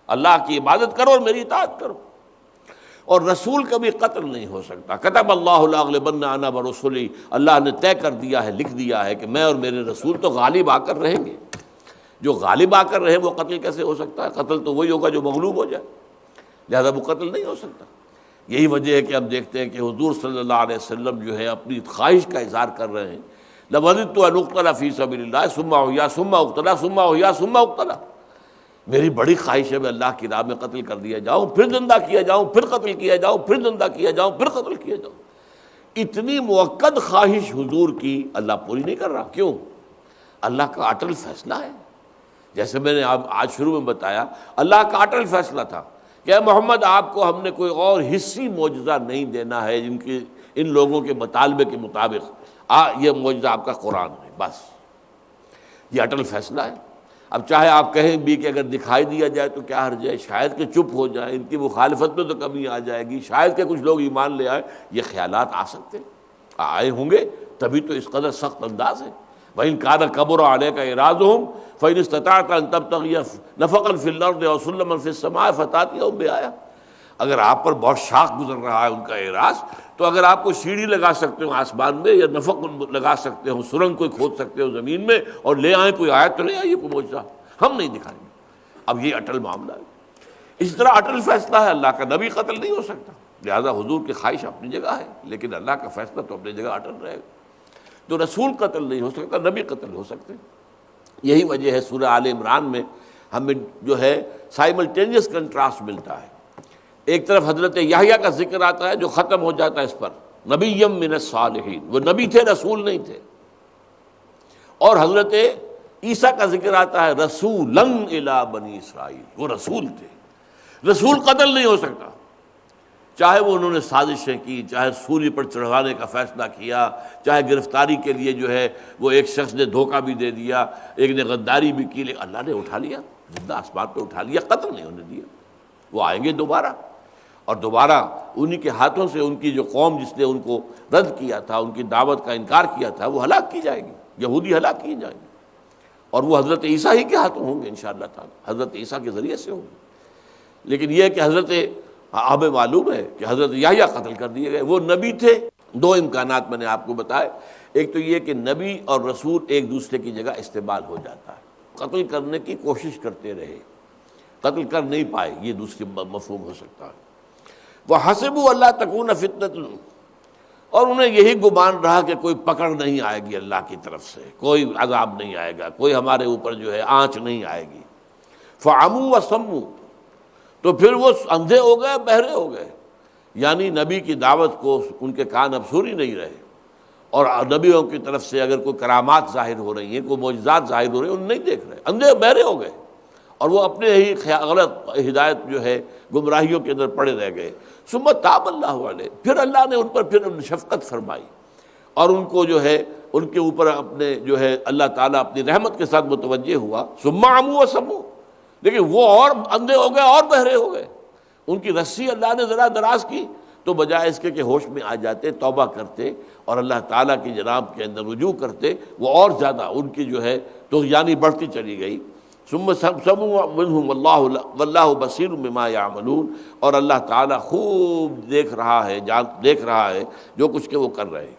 اللہ کی عبادت کرو اور میری اطاعت کرو، اور رسول کبھی قتل نہیں ہو سکتا۔ کتب اللہ لاغلبن انا ورسلی، اللہ نے طے کر دیا ہے، لکھ دیا ہے کہ میں اور میرے رسول تو غالب آ کر رہیں گے۔ جو غالب آ کر رہے وہ قتل کیسے ہو سکتا ہے؟ قتل تو وہی ہوگا جو مغلوب ہو جائے، لہذا وہ قتل نہیں ہو سکتا۔ یہی وجہ ہے کہ ہم دیکھتے ہیں کہ حضور صلی اللہ علیہ وسلم جو ہے اپنی خواہش کا اظہار کر رہے ہیں، لَوَدِدتُّ أَنْ أُقْتَلَ فِي سَبِيلِ اللَّهِ ثُمَّ أُحْيَا ثُمَّ أُقْتَلَ ثُمَّ أُحْيَا ثُمَّ أُقْتَلَ، میری بڑی خواہش ہے میں اللہ کی راہ میں قتل کر دیا جاؤں، پھر زندہ کیا جاؤں، پھر قتل کیا جاؤں، پھر زندہ کیا جاؤں، پھر قتل کیا جاؤں۔ اتنی موقد خواہش حضور کی اللہ پوری نہیں کر رہا، کیوں؟ اللہ کا اٹل فیصلہ ہے۔ جیسے میں نے آج شروع میں بتایا، اللہ کا اٹل فیصلہ تھا کہ اے محمد آپ کو ہم نے کوئی اور حصی معجزہ نہیں دینا ہے جن کی ان لوگوں کے مطالبے کے مطابق، یہ معجزہ آپ کا قرآن ہے، بس یہ اٹل فیصلہ ہے۔ اب چاہے آپ کہیں بھی کہ اگر دکھائی دیا جائے تو کیا حرج ہے، شاید کہ چپ ہو جائیں، ان کی مخالفت میں تو کمی آ جائے گی، شاید کہ کچھ لوگ ایمان لے آئے، یہ خیالات آ سکتے آئے ہوں گے، تبھی تو اس قدر سخت انداز ہے۔ وَإِنْ كَانَ كَبُرَ عَلَيْكَ إِعْرَاضُهُمْ فَإِنِ اسْتَطَعْتَ أَنْ تَبْتَغِيَ نَفَقًا فِي الْأَرْضِ أَوْ سُلَّمًا فِي السَّمَاءِ فَتَأْتِيَهُم بِآيَةٍ، اگر آپ پر بہت شاخ گزر رہا ہے ان کا اعراض، تو اگر آپ کو سیڑھی لگا سکتے ہو آسمان میں یا نفق لگا سکتے ہو، سرنگ کوئی کھود سکتے ہو زمین میں اور لے آئیں کوئی آیت تو لے آئیے، کوئی معجزہ، ہم نہیں دکھائیں گے۔ اب یہ اٹل معاملہ ہے۔ اس طرح اٹل فیصلہ ہے اللہ کا، نبی قتل نہیں ہو سکتا، لہذا حضور کی خواہش اپنی جگہ ہے لیکن اللہ کا فیصلہ تو اپنی جگہ اٹل رہے گا۔ تو رسول قتل نہیں ہو سکتا، نبی قتل ہو سکتے۔ یہی وجہ ہے سورہ آل عمران میں ہمیں جو ہے سائملٹینیس کنٹراسٹ ملتا ہے، ایک طرف حضرت یحییٰ کا ذکر آتا ہے جو ختم ہو جاتا ہے اس پر، نبی من الصالحین، وہ نبی تھے رسول نہیں تھے، اور حضرت عیسیٰ کا ذکر آتا ہے رسولاً الی بنی اسرائیل، وہ رسول تھے۔ رسول قتل نہیں ہو سکتا، چاہے وہ انہوں نے سازشیں کی، چاہے سولی پر چڑھوانے کا فیصلہ کیا، چاہے گرفتاری کے لیے جو ہے وہ ایک شخص نے دھوکہ بھی دے دیا، ایک نے غداری بھی کی، لیکن اللہ نے اٹھا لیا، زندہ آسمان پہ اٹھا لیا، قتل نہیں ہونے دیا۔ وہ آئیں گے دوبارہ، اور دوبارہ انہی کے ہاتھوں سے ان کی جو قوم جس نے ان کو رد کیا تھا، ان کی دعوت کا انکار کیا تھا، وہ ہلاک کی جائے گی، یہودی ہلاک کیے جائیں گے، اور وہ حضرت عیسیٰ ہی کے ہاتھوں ہوں گے انشاءاللہ تعالی، حضرت عیسیٰ کے ذریعے سے ہوں گے۔ لیکن یہ کہ حضرت ہمیں معلوم ہے کہ حضرت یحییٰ قتل کر دیے گئے، وہ نبی تھے۔ دو امکانات میں نے آپ کو بتائے، ایک تو یہ کہ نبی اور رسول ایک دوسرے کی جگہ استعمال ہو جاتا ہے، قتل کرنے کی کوشش کرتے رہے، قتل کر نہیں پائے، یہ دوسری مفہوم ہو سکتا ہے۔ وَحَسِبُوا أَلَّا تَكُونَ فِتْنَةٌ، اور انہیں یہی گمان رہا کہ کوئی پکڑ نہیں آئے گی اللہ کی طرف سے، کوئی عذاب نہیں آئے گا، کوئی ہمارے اوپر جو ہے آنچ نہیں آئے گی۔ فَعَمُوا وَصَمُّوا، تو پھر وہ اندھے ہو گئے، بہرے ہو گئے، یعنی نبی کی دعوت کو ان کے کان اب سن ہی نہیں رہے، اور نبیوں کی طرف سے اگر کوئی کرامات ظاہر ہو رہی ہیں، کوئی معجزات ظاہر ہو رہے ہیں، ان نہیں دیکھ رہے، اندھے بہرے ہو گئے، اور وہ اپنے ہی غلط ہدایت جو ہے گمراہیوں کے اندر پڑے رہ گئے۔ ثم تاب اللہ علیہ، پھر اللہ نے ان پر پھر شفقت فرمائی، اور ان کو جو ہے ان کے اوپر اپنے جو ہے اللہ تعالیٰ اپنی رحمت کے ساتھ متوجہ ہوا۔ ثم عموا وصموا، لیکن وہ اور اندھے ہو گئے اور بہرے ہو گئے، ان کی رسی اللہ نے ذرا دراز کی تو بجائے اس کے کہ ہوش میں آ جاتے، توبہ کرتے اور اللہ تعالیٰ کی جناب کے اندر رجوع کرتے، وہ اور زیادہ ان کی جو ہے طغیانی بڑھتی چلی گئی۔ ثم سمعوا منهم واللہ بصیر بما یعملون، اور اللہ تعالیٰ خوب دیکھ رہا ہے جو کچھ کہ وہ کر رہے ہیں۔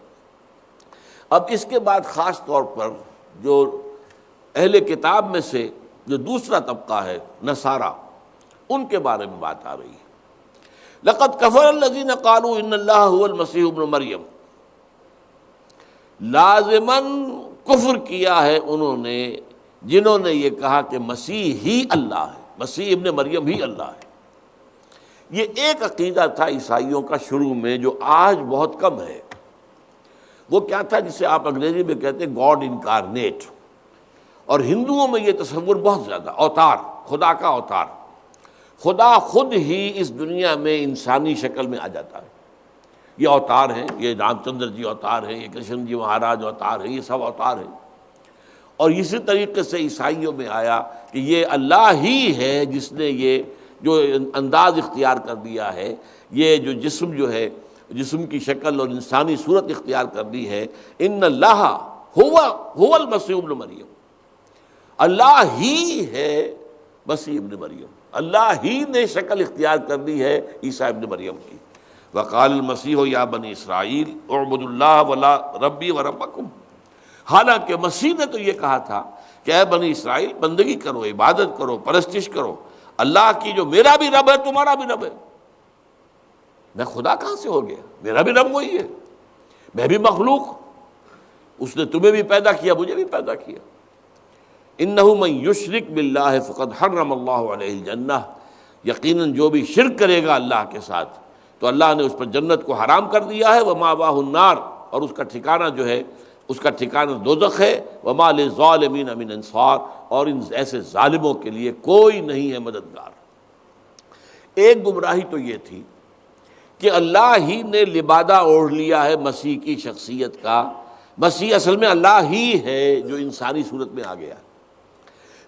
اب اس کے بعد خاص طور پر جو اہل کتاب میں سے جو دوسرا طبقہ ہے نصارہ، ان کے بارے میں بات آ رہی ہے۔ لقد کفر الذین قالوا ان اللہ هو المسیح ابن مریم، لازماً کفر کیا ہے انہوں نے جنہوں نے یہ کہا کہ مسیح ہی اللہ ہے، مسیح ابن مریم ہی اللہ ہے۔ یہ ایک عقیدہ تھا عیسائیوں کا شروع میں جو آج بہت کم ہے۔ وہ کیا تھا جسے آپ انگریزی میں کہتے ہیں گاڈ انکارنیٹ، اور ہندوؤں میں یہ تصور بہت زیادہ، اوتار، خدا کا اوتار، خدا خود ہی اس دنیا میں انسانی شکل میں آ جاتا ہے۔ یہ اوتار ہیں، یہ رام چندر جی اوتار ہیں، یہ کرشن جی مہاراج اوتار ہیں، یہ سب اوتار ہیں۔ اور اسی طریقے سے عیسائیوں میں آیا کہ یہ اللہ ہی ہے جس نے یہ جو انداز اختیار کر دیا ہے، یہ جو جسم جو ہے، جسم کی شکل اور انسانی صورت اختیار کر دی ہے۔ ان اللہ هو المسیح ابن مریم، اللہ ہی ہے مسیح ابن مریم، اللہ ہی نے شکل اختیار کر دی ہے عیسیٰ ابن مریم کی۔ وقال المسیح یا بنی اسرائیل اعبدوا اللہ ولا ربی وربکم، حالانکہ مسیح نے تو یہ کہا تھا کہ اے بنی اسرائیل بندگی کرو، عبادت کرو، پرستش کرو اللہ کی، جو میرا بھی رب ہے تمہارا بھی رب ہے۔ میں خدا کہاں سے ہو گیا؟ میرا بھی رب وہی ہے، میں بھی مخلوق، اس نے تمہیں بھی پیدا کیا، مجھے بھی پیدا کیا۔ انہ من یشرک باللہ فقد حرم اللہ علیہ الجنہ، یقیناً جو بھی شرک کرے گا اللہ کے ساتھ تو اللہ نے اس پر جنت کو حرام کر دیا ہے، ومأواہ النار، اور اس کا ٹھکانہ جو ہے اس کا ٹھکانہ دوزخ ہے، وما للظالمین من انصار، اور ان ایسے ظالموں کے لیے کوئی نہیں ہے مددگار۔ ایک گمراہی تو یہ تھی کہ اللہ ہی نے لبادہ اوڑھ لیا ہے مسیح کی شخصیت کا، مسیح اصل میں اللہ ہی ہے جو انسانی صورت میں آ گیا۔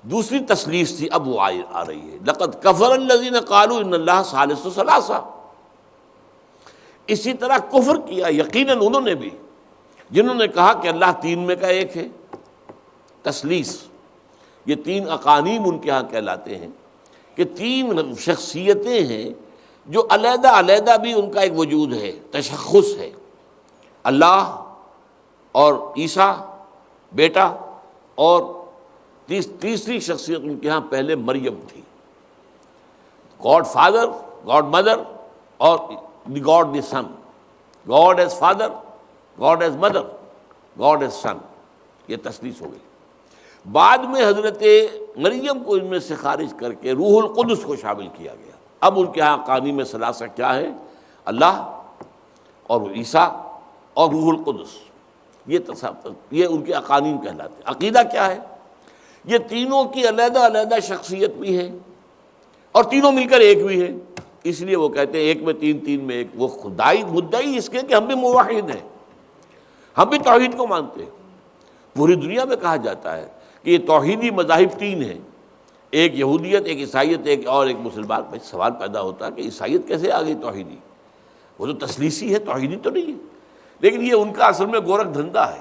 دوسری تثلیث تھی، اب وہ آ رہی ہے، لقد کفر الذین قالوا ان اللہ ثالث ثلاثہ۔ اسی طرح کفر کیا یقیناً انہوں نے بھی جنہوں نے کہا کہ اللہ تین میں کا ایک ہے۔ تثلیث، یہ تین اقانیم ان کے ہاں کہلاتے ہیں کہ تین شخصیتیں ہیں جو علیحدہ علیحدہ بھی ان کا ایک وجود ہے، تشخص ہے۔ اللہ اور عیسیٰ بیٹا، اور تیسری شخصیت ان کے ہاں پہلے مریم تھی۔ گاڈ فادر، گاڈ مدر اور God the son, God as father, God as mother, God as son, یہ تثلیث ہو گئی۔ بعد میں حضرت مریم کو ان میں سے خارج کر کے روح القدس کو شامل کیا گیا۔ اب ان کے ہاں قانون ثلاثہ کیا ہے؟ اللہ اور عیسیٰ اور روح القدس، یہ ان کے اقانیم کہلاتے ہیں۔ عقیدہ کیا ہے؟ یہ تینوں کی علیحدہ علیحدہ شخصیت بھی ہے اور تینوں مل کر ایک بھی ہے، اس لیے وہ کہتے ہیں ایک میں تین، تین میں ایک۔ وہ خدائی مدعی اس کے کہ ہم بھی موحد ہیں، ہم بھی توحید کو مانتے ہیں۔ پوری دنیا میں کہا جاتا ہے کہ یہ توحیدی مذاہب تین ہیں، ایک یہودیت، ایک عیسائیت، ایک مسلمان۔ بھائی سوال پیدا ہوتا ہے کہ عیسائیت کیسے آ گئی توحیدی؟ وہ تو تثلیثی ہے، توحیدی تو نہیں ہے۔ لیکن یہ ان کا اصل میں گورکھ دھندا ہے،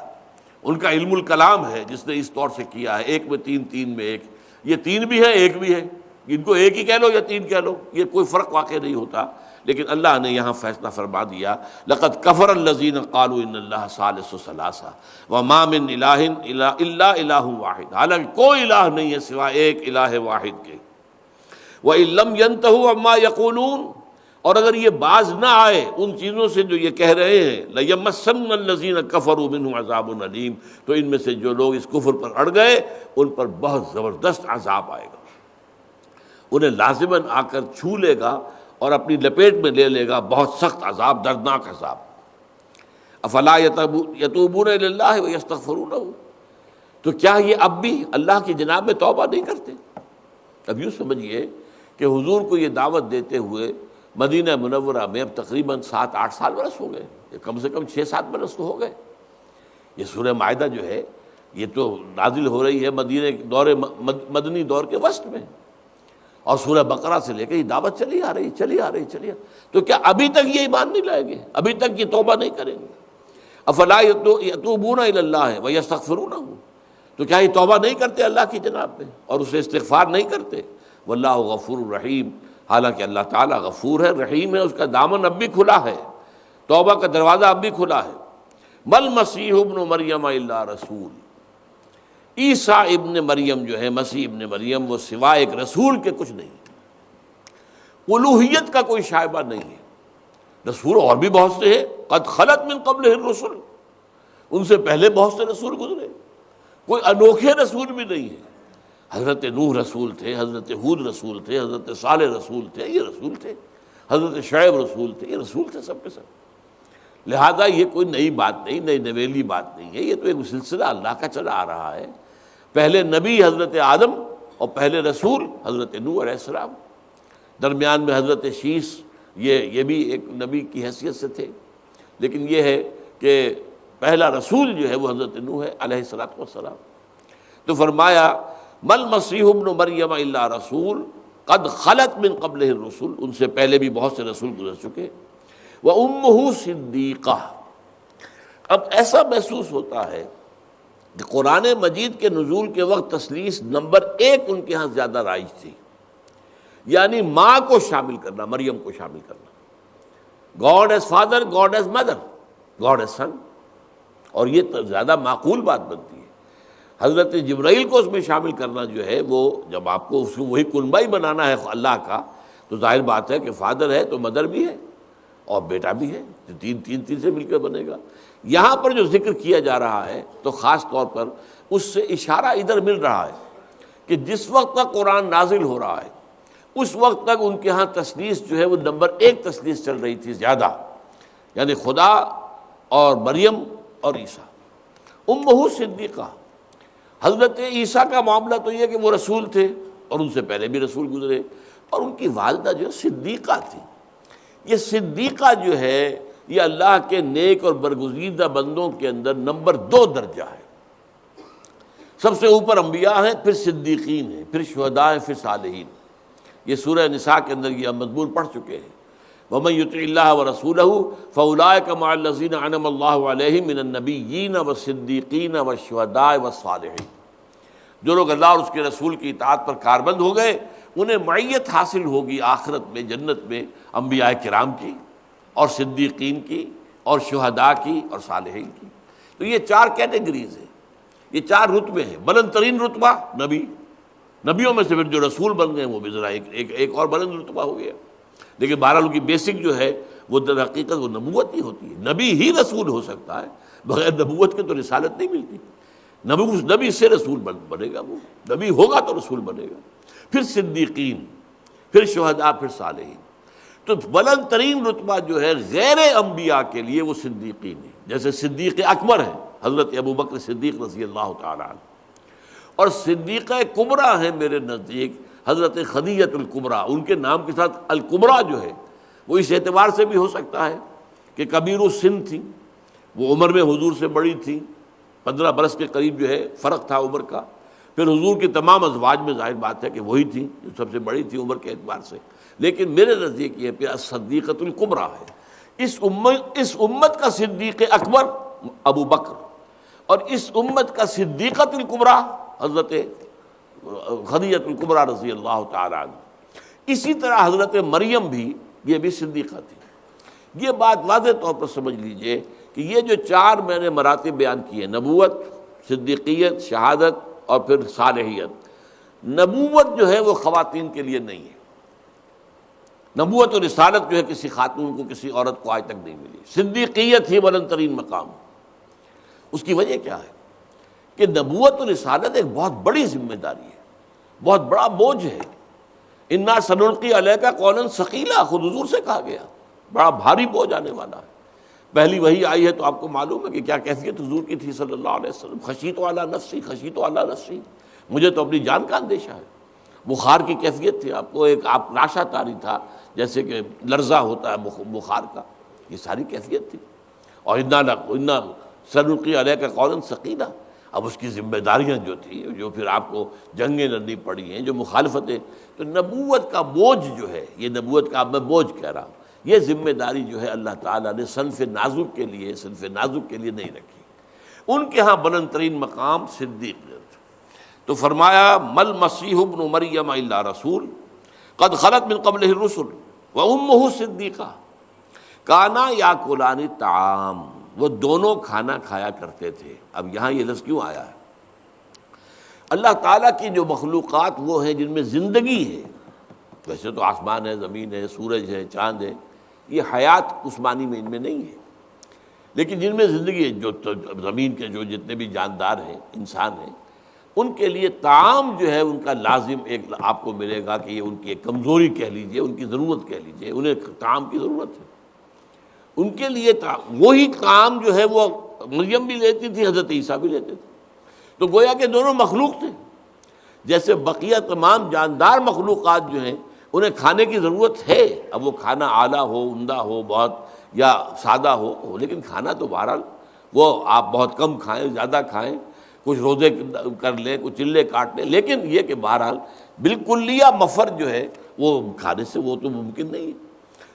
ان کا علم الکلام ہے جس نے اس طور سے کیا ہے، ایک میں تین، تین میں ایک۔ یہ تین بھی ہے، ایک بھی ہے، ان کو ایک ہی کہہ لو یا تین کہہ لو، یہ کوئی فرق واقع نہیں ہوتا۔ لیکن اللہ نے یہاں فیصلہ فرما دیا، لقد کفر الذین قالوا ان اللہ ثالث ثلاثہ وما من الہ الا الہ واحد، حالانکہ کوئی الہ نہیں ہے سوائے ایک الہ واحد کے۔ وَإِن لَّمْ يَنْتَهُوا عَمَّا يَقُولُونَ، اور اگر یہ باز نہ آئے ان چیزوں سے جو یہ کہہ رہے ہیں، لَيَمَسَّنَّ الَّذِينَ كَفَرُوا مِنْهُمْ عَذَابٌ أَلِيمٌ، تو ان میں سے جو لوگ اس کفر پر اڑ گئے ان پر بہت زبردست عذاب آئے گا، انہیں لازماً آ کر چھو لے گا اور اپنی لپیٹ میں لے لے گا بہت سخت عذاب، دردناک عذاب۔ افلا یتوبون الی اللہ ویستغفرونہ، تو کیا یہ اب بھی اللہ کی جناب میں توبہ نہیں کرتے؟ اب یوں سمجھیے کہ حضور کو یہ دعوت دیتے ہوئے مدینہ منورہ میں اب تقریباً 7-8 سال برس ہو گئے، یہ کم سے کم 6-7 برس تو ہو گئے۔ یہ سورہ مائدہ جو ہے یہ تو نازل ہو رہی ہے مدنی دور کے وسط میں، اور سورہ بقرہ سے لے کے یہ دعوت چلی آ رہی۔ تو کیا ابھی تک یہ ایمان نہیں لائیں گے؟ ابھی تک یہ توبہ نہیں کریں گے؟ افلا یتوبون الی اللہ ویستغفرونہ، تو کیا یہ توبہ نہیں کرتے اللہ کی جناب میں اور اسے استغفار نہیں کرتے؟ واللہ غفور الرحیم، حالانکہ اللہ تعالیٰ غفور ہے، رحیم ہے، اس کا دامن اب بھی کھلا ہے، توبہ کا دروازہ اب بھی کھلا ہے۔ مل مسیح ابن مریم الا رسول، عیسیٰ ابن مریم جو ہے، مسیح ابن مریم، وہ سوائے ایک رسول کے کچھ نہیں، الوہیت کا کوئی شائبہ نہیں ہے۔ رسول اور بھی بہت سے ہیں، قد خلت من قبلہ الرسل، ان سے پہلے بہت سے رسول گزرے، کوئی انوکھے رسول بھی نہیں ہے۔ حضرت نوح رسول تھے، حضرت ہود رسول تھے، حضرت صالح رسول تھے، یہ رسول تھے، حضرت شعیب رسول تھے، یہ رسول تھے سب کے سب۔ لہذا یہ کوئی نئی بات نہیں، نئی نویلی بات نہیں ہے، یہ تو ایک سلسلہ اللہ کا چلا آ رہا ہے۔ پہلے نبی حضرت آدم اور پہلے رسول حضرت نوح علیہ السلام، درمیان میں حضرت شیس، یہ بھی ایک نبی کی حیثیت سے تھے، لیکن یہ ہے کہ پہلا رسول جو ہے وہ حضرت نوح ہے علیہ السلام۔ تو فرمایا مل مسیح ابن مریم الا رسول قد خلت من قبلہ الرسل، ان سے پہلے بھی بہت سے رسول گزر چکے۔ وامہ صدیقہ، اب ایسا محسوس ہوتا ہے کہ قرآن مجید کے نزول کے وقت تثلیث نمبر 1 ان کے ہاں زیادہ رائج تھی، یعنی ماں کو شامل کرنا، مریم کو شامل کرنا، God as father, God as mother, God as son, اور یہ تو زیادہ معقول بات بنتی ہے۔ حضرت جبرائیل کو اس میں شامل کرنا جو ہے، وہ جب آپ کو اس کو وہی کنبہ ہی بنانا ہے اللہ کا، تو ظاہر بات ہے کہ فادر ہے تو مدر بھی ہے اور بیٹا بھی ہے، جو تین سے مل کر بنے گا۔ یہاں پر جو ذکر کیا جا رہا ہے تو خاص طور پر اس سے اشارہ ادھر مل رہا ہے کہ جس وقت تک قرآن نازل ہو رہا ہے اس وقت تک ان کے ہاں تثلیث جو ہے وہ نمبر 1 تثلیث چل رہی تھی زیادہ، یعنی خدا اور مریم اور عیسیٰ۔ امہ صدیقہ، حضرت عیسیٰ کا معاملہ تو یہ کہ وہ رسول تھے اور ان سے پہلے بھی رسول گزرے، اور ان کی والدہ جو صدیقہ تھی۔ یہ صدیقہ جو ہے یہ اللہ کے نیک اور برگزیدہ بندوں کے اندر نمبر 2 درجہ ہے۔ سب سے اوپر انبیاء ہیں، پھر صدیقین ہیں، پھر شہداء ہیں، پھر صالحین۔ یہ سورہ نساء کے اندر یہ مضمون پڑھ چکے ہیں۔ وَمَن يُطِعِ اللَّهَ وَرَسُولَهُ فَأُولَٰئِكَ مَعَ الَّذِينَ أَنْعَمَ اللَّهُ عَلَيْهِم مِّنَ النَّبِيِّينَ وَالصِّدِّيقِينَ وَالشُّهَدَاءِ وَالصَّالِحِينَ، جو لوگ اللہ اور اس کے رسول کی اطاعت پر کاربند ہو گئے انہیں معیت حاصل ہوگی آخرت میں، جنت میں، انبیاء کرام کی اور صدیقین کی اور شہداء کی اور صالحین کی۔ تو یہ 4 کیٹیگریز ہیں، یہ 4 رتبے ہیں۔ بلند ترین رتبہ نبی، نبیوں میں سے پھر جو رسول بن گئے وہ بھی ذرا ایک اور بلند رتبہ ہو گیا، لیکن بہرحال ان کی بیسک جو ہے وہ در حقیقت وہ نبوت ہی ہوتی ہے۔ نبی ہی رسول ہو سکتا ہے، بغیر نبوت کے تو رسالت نہیں ملتی۔ نبی سے رسول بنے گا، وہ نبی ہوگا تو رسول بنے گا، پھر صدیقین، پھر شہداء، پھر صالحین۔ تو بلند ترین رتبہ جو ہے غیر انبیاء کے لیے وہ صدیقین ہے، جیسے صدیق اکبر ہے حضرت ابو بکر صدیق رضی اللہ تعالیٰ عنہ، اور صدیقہ کبریٰ ہیں میرے نزدیک حضرت خدیجہ الکبریٰ۔ ان کے نام کے ساتھ الکبریٰ جو ہے وہ اس اعتبار سے بھی ہو سکتا ہے کہ کبیر السن تھی، وہ عمر میں حضور سے بڑی تھی، 15 برس کے قریب جو ہے فرق تھا عمر کا۔ پھر حضور کی تمام ازواج میں ظاہر بات ہے کہ وہی تھی جو سب سے بڑی تھی عمر کے اعتبار سے، لیکن میرے نزدیک یہ پہ صدیقۃ الکبریٰ ہے۔ اس امت کا صدیق اکبر ابو بکر، اور اس امت کا صدیقۃ الکبریٰ حضرت خدیجہ الکبریٰ رضی اللہ تعالیٰ عنہ۔ اسی طرح حضرت مریم بھی، یہ بھی صدیقہ تھی۔ یہ بات واضح طور پر سمجھ لیجئے کہ یہ جو 4 میں نے مراتب بیان کیے، نبوت، صدیقیت، شہادت اور پھر صالحیت، نبوت جو ہے وہ خواتین کے لیے نہیں ہے۔ نبوت اور رسالت جو ہے کسی خاتون کو، کسی عورت کو آج تک نہیں ملی۔ صدیقیت ہی بلند ترین مقام۔ اس کی وجہ کیا ہے کہ نبوت اور رسالت ایک بہت بڑی ذمہ داری ہے، بہت بڑا بوجھ ہے۔ انا سنلقی علیک قولا ثقیلا، خود حضور سے کہا گیا بڑا بھاری بوجھ آنے والا ہے۔ پہلی وحی آئی ہے تو آپ کو معلوم ہے کہ کیا کیفیت حضور کی تھی صلی اللہ علیہ وسلم، خشیت علی نفسی، خشیت علی نفسی، مجھے تو اپنی جان کا اندیشہ ہے۔ بخار کی کیفیت تھی، آپ کو ایک آپ لاشا طاری تھا، جیسے کہ لرزہ ہوتا ہے بخار کا، یہ ساری کیفیت تھی۔ اور انا سنلقی علیک قولا ثقیلا، اب اس کی ذمہ داریاں جو تھی، جو پھر آپ کو جنگیں لڑنی پڑی ہیں، جو مخالفتیں، تو نبوت کا بوجھ جو ہے، یہ نبوت کا اب میں بوجھ کہہ رہا ہوں، یہ ذمہ داری جو ہے اللہ تعالیٰ نے صنف نازک کے لیے نہیں رکھی۔ ان کے ہاں بلند ترین مقام صدیق۔ تو فرمایا مل مسیح ابن مریم الا رسول قد خلت من قبلہ الرسل وامہ صدیقہ کانا یاکلان الطعام، وہ دونوں کھانا کھایا کرتے تھے۔ اب یہاں یہ لفظ کیوں آیا ہے؟ اللہ تعالیٰ کی جو مخلوقات وہ ہیں جن میں زندگی ہے، ویسے تو آسمان ہے، زمین ہے، سورج ہے، چاند ہے، یہ حیات عثمانی میں ان میں نہیں ہے، لیکن جن میں زندگی ہے، جو زمین کے جو جتنے بھی جاندار ہیں، انسان ہیں، ان کے لیے طعام جو ہے ان کا لازم ایک آپ کو ملے گا کہ یہ ان کی ایک کمزوری کہہ لیجئے، ان کی ضرورت کہہ لیجئے، انہیں طعام کی ضرورت ہے۔ ان کے لیے وہی طعام جو ہے وہ مریم بھی لیتی تھی، حضرت عیسیٰ بھی لیتے تھے، تو گویا کہ دونوں مخلوق تھے۔ جیسے بقیہ تمام جاندار مخلوقات جو ہیں انہیں کھانے کی ضرورت ہے، اب وہ کھانا اعلیٰ ہو، عمدہ ہو بہت، یا سادہ ہو، لیکن کھانا تو بہرحال وہ آپ بہت کم کھائیں، زیادہ کھائیں، کچھ روزے کر لیں، کچھ چلے کاٹ لیں، لیکن یہ کہ بہرحال بالکلیہ مفر جو ہے وہ کھانے سے وہ تو ممکن نہیں ہے۔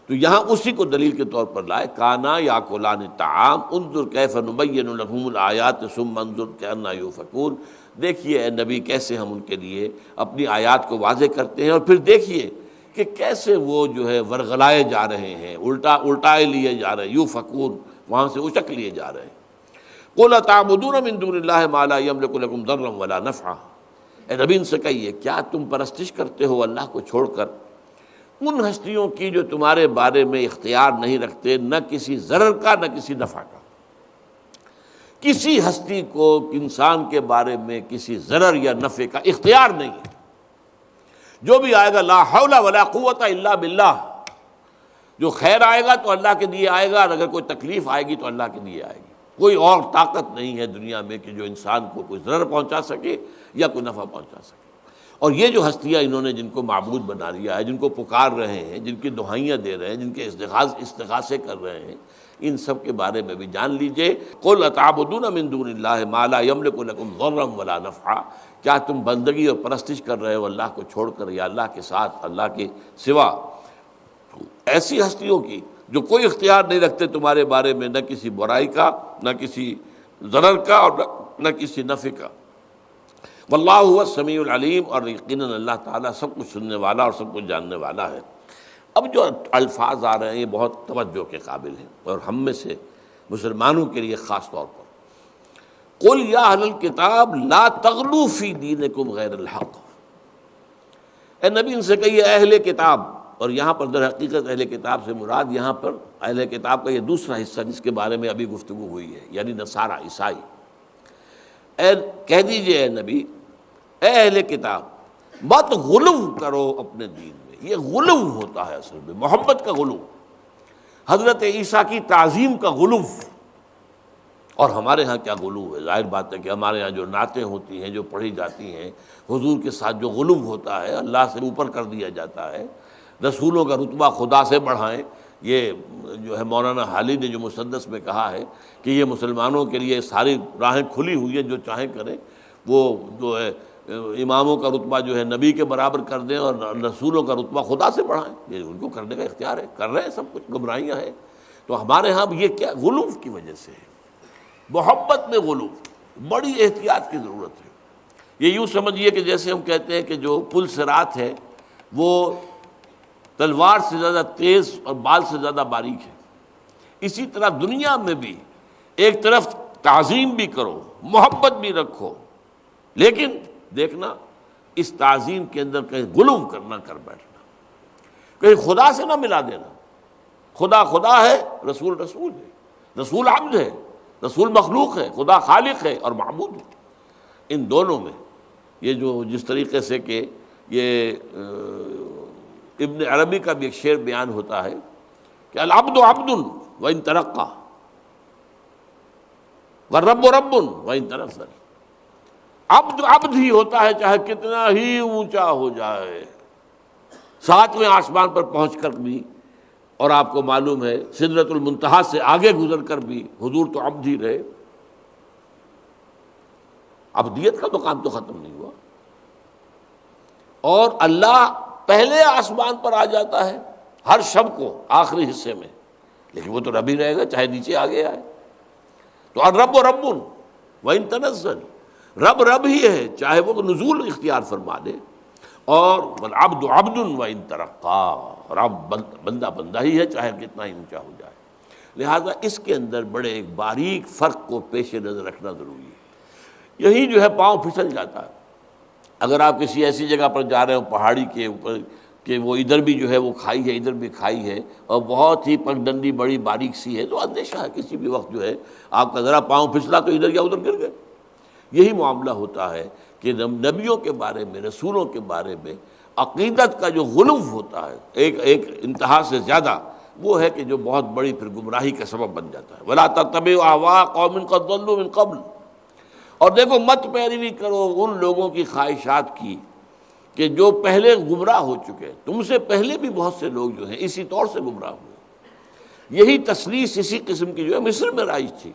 تو یہاں اسی کو دلیل کے طور پر لائے، کانا یاکلان الطعام انظر کیف نبین لہم الآیات ثم انظر کأنی یؤفکون، دیکھیے اے نبی کیسے ہم ان کے لیے اپنی آیات کو واضح کرتے ہیں، اور پھر دیکھیے کہ کیسے وہ جو ہے ورغلائے جا رہے ہیں، الٹائے لیے جا رہے ہیں، یؤفکون، وہاں سے اچک لیے جا رہے ہیں۔ قل اتعبدون من دون اللہ ما لا یملک لکم ضرا ولا نفعا، اے نبی ان سے کہیے کیا تم پرستش کرتے ہو اللہ کو چھوڑ کر ان ہستیوں کی جو تمہارے بارے میں اختیار نہیں رکھتے، نہ کسی ضرر کا نہ کسی نفع کا۔ کسی ہستی کو انسان کے بارے میں کسی ضرر یا نفع کا اختیار نہیں ہے۔ جو بھی آئے گا لا حول ولا قوت الا باللہ، جو خیر آئے گا تو اللہ کے لیے آئے گا، اور اگر کوئی تکلیف آئے گی تو اللہ کے لیے آئے گی۔ کوئی اور طاقت نہیں ہے دنیا میں کہ جو انسان کو کوئی ضرر پہنچا سکے یا کوئی نفع پہنچا سکے۔ اور یہ جو ہستیاں انہوں نے جن کو معبود بنا لیا ہے، جن کو پکار رہے ہیں، جن کی دہائیاں دے رہے ہیں، جن کے استغاثے کر رہے ہیں، ان سب کے بارے میں بھی جان لیجئے۔ قل اتعبدون من دون اللہ ما لا یملک لکم ضرا ولا نفعا، کیا تم بندگی اور پرستش کر رہے ہو اللہ کو چھوڑ کر یا اللہ کے ساتھ، اللہ کے سوا ایسی ہستیوں کی جو کوئی اختیار نہیں رکھتے تمہارے بارے میں، نہ کسی برائی کا، نہ کسی ضرر کا، اور نہ کسی نفع کا۔ واللہ هو السمیع العلیم، اور یقیناً اللہ تعالیٰ سب کچھ سننے والا اور سب کچھ جاننے والا ہے۔ اب جو الفاظ آ رہے ہیں یہ بہت توجہ کے قابل ہیں، اور ہم میں سے مسلمانوں کے لیے خاص طور پر قل یا اہل الکتاب لا تغلوا فی دینکم غیر الحق، اے نبی ان سے کہیے اہل کتاب، اور یہاں پر در حقیقت اہل کتاب سے مراد یہاں پر اہل کتاب کا یہ دوسرا حصہ جس کے بارے میں ابھی گفتگو ہوئی ہے، یعنی نصارہ، عیسائی. اے کہہ دیجئے اے نبی، اے اہل کتاب مت غلو کرو اپنے دین میں. یہ غلو ہوتا ہے اصل میں، محبت کا غلو، حضرت عیسیٰ کی تعظیم کا غلو. اور ہمارے ہاں کیا غلو ہے؟ ظاہر بات ہے کہ ہمارے ہاں جو نعتیں ہوتی ہیں، جو پڑھی جاتی ہیں، حضور کے ساتھ جو غلو ہوتا ہے، اللہ سے اوپر کر دیا جاتا ہے، رسولوں کا رتبہ خدا سے بڑھائیں. یہ جو ہے مولانا حالی نے جو مسدس میں کہا ہے کہ یہ مسلمانوں کے لیے ساری راہیں کھلی ہوئی ہیں، جو چاہیں کریں. وہ جو ہے اماموں کا رتبہ جو ہے نبی کے برابر کر دیں اور رسولوں کا رتبہ خدا سے بڑھائیں، یہ ان کو کرنے کا اختیار ہے، کر رہے ہیں، سب کچھ گمراہیاں ہیں. تو ہمارے ہاں یہ کیا غلو کی وجہ سے ہے، محبت میں غلو. بڑی احتیاط کی ضرورت ہے. یہ یوں سمجھیے کہ جیسے ہم کہتے ہیں کہ جو پل صراط ہے وہ تلوار سے زیادہ تیز اور بال سے زیادہ باریک ہے. اسی طرح دنیا میں بھی ایک طرف تعظیم بھی کرو، محبت بھی رکھو، لیکن دیکھنا اس تعظیم کے اندر کہیں غلو کرنا کر بیٹھنا، کہیں خدا سے نہ ملا دینا. خدا خدا ہے، رسول رسول ہے، رسول عبد ہے، رسول مخلوق ہے، خدا خالق ہے اور معبود ہے. ان دونوں میں یہ جو جس طریقے سے کہ یہ ابن عربی کا بھی ایک شعر بیان ہوتا ہے کہ العبد عبد وان ترقى والرب رب وان تنزل. عبد عبد ہی ہوتا ہے چاہے کتنا ہی اونچا ہو جائے، ساتویں آسمان پر پہنچ کر بھی، اور آپ کو معلوم ہے سدرۃ المنتہا سے آگے گزر کر بھی حضور تو عبد ہی رہے. عبدیت کا مقام تو ختم نہیں ہوا. اور اللہ پہلے آسمان پر آ جاتا ہے ہر شب کو آخری حصے میں، لیکن وہ تو رب ہی رہے گا چاہے نیچے آگے آئے. تو الرب رب وان تنزل، رب رب ہی ہے چاہے وہ نزول اختیار فرما دے. اور والعبد عبد وان ترقى، رب بندہ بندہ ہی ہے چاہے کتنا ہی اونچا ہو جائے. لہذا اس کے اندر بڑے ایک باریک فرق کو پیش نظر رکھنا ضروری ہے. یہی جو ہے پاؤں پھسل جاتا ہے. اگر آپ کسی ایسی جگہ پر جا رہے ہو پہاڑی کے اوپر کہ وہ ادھر بھی جو ہے وہ کھائی ہے، ادھر بھی کھائی ہے، اور بہت ہی پگڈنڈی بڑی باریک سی ہے، تو اندیشہ ہے کسی بھی وقت جو ہے آپ کا ذرا پاؤں پھسلا تو ادھر یا ادھر گر گئے. یہی معاملہ ہوتا ہے کہ نبیوں کے بارے میں، رسولوں کے بارے میں عقیدت کا جو غلو ہوتا ہے ایک انتہا سے زیادہ، وہ ہے کہ جو بہت بڑی پھر گمراہی کا سبب بن جاتا ہے. وَلَا تَتَّبِعُوا أَهْوَاءَ قَوْمٍ قَدْ ضَلُّوا مِن قَبْلُ. اور دیکھو مت پیروی کرو ان لوگوں کی خواہشات کی کہ جو پہلے گمراہ ہو چکے. تم سے پہلے بھی بہت سے لوگ جو ہیں اسی طور سے گمراہ ہوئے. یہی تسلیس اسی قسم کی جو ہے مصر میں رائج تھی.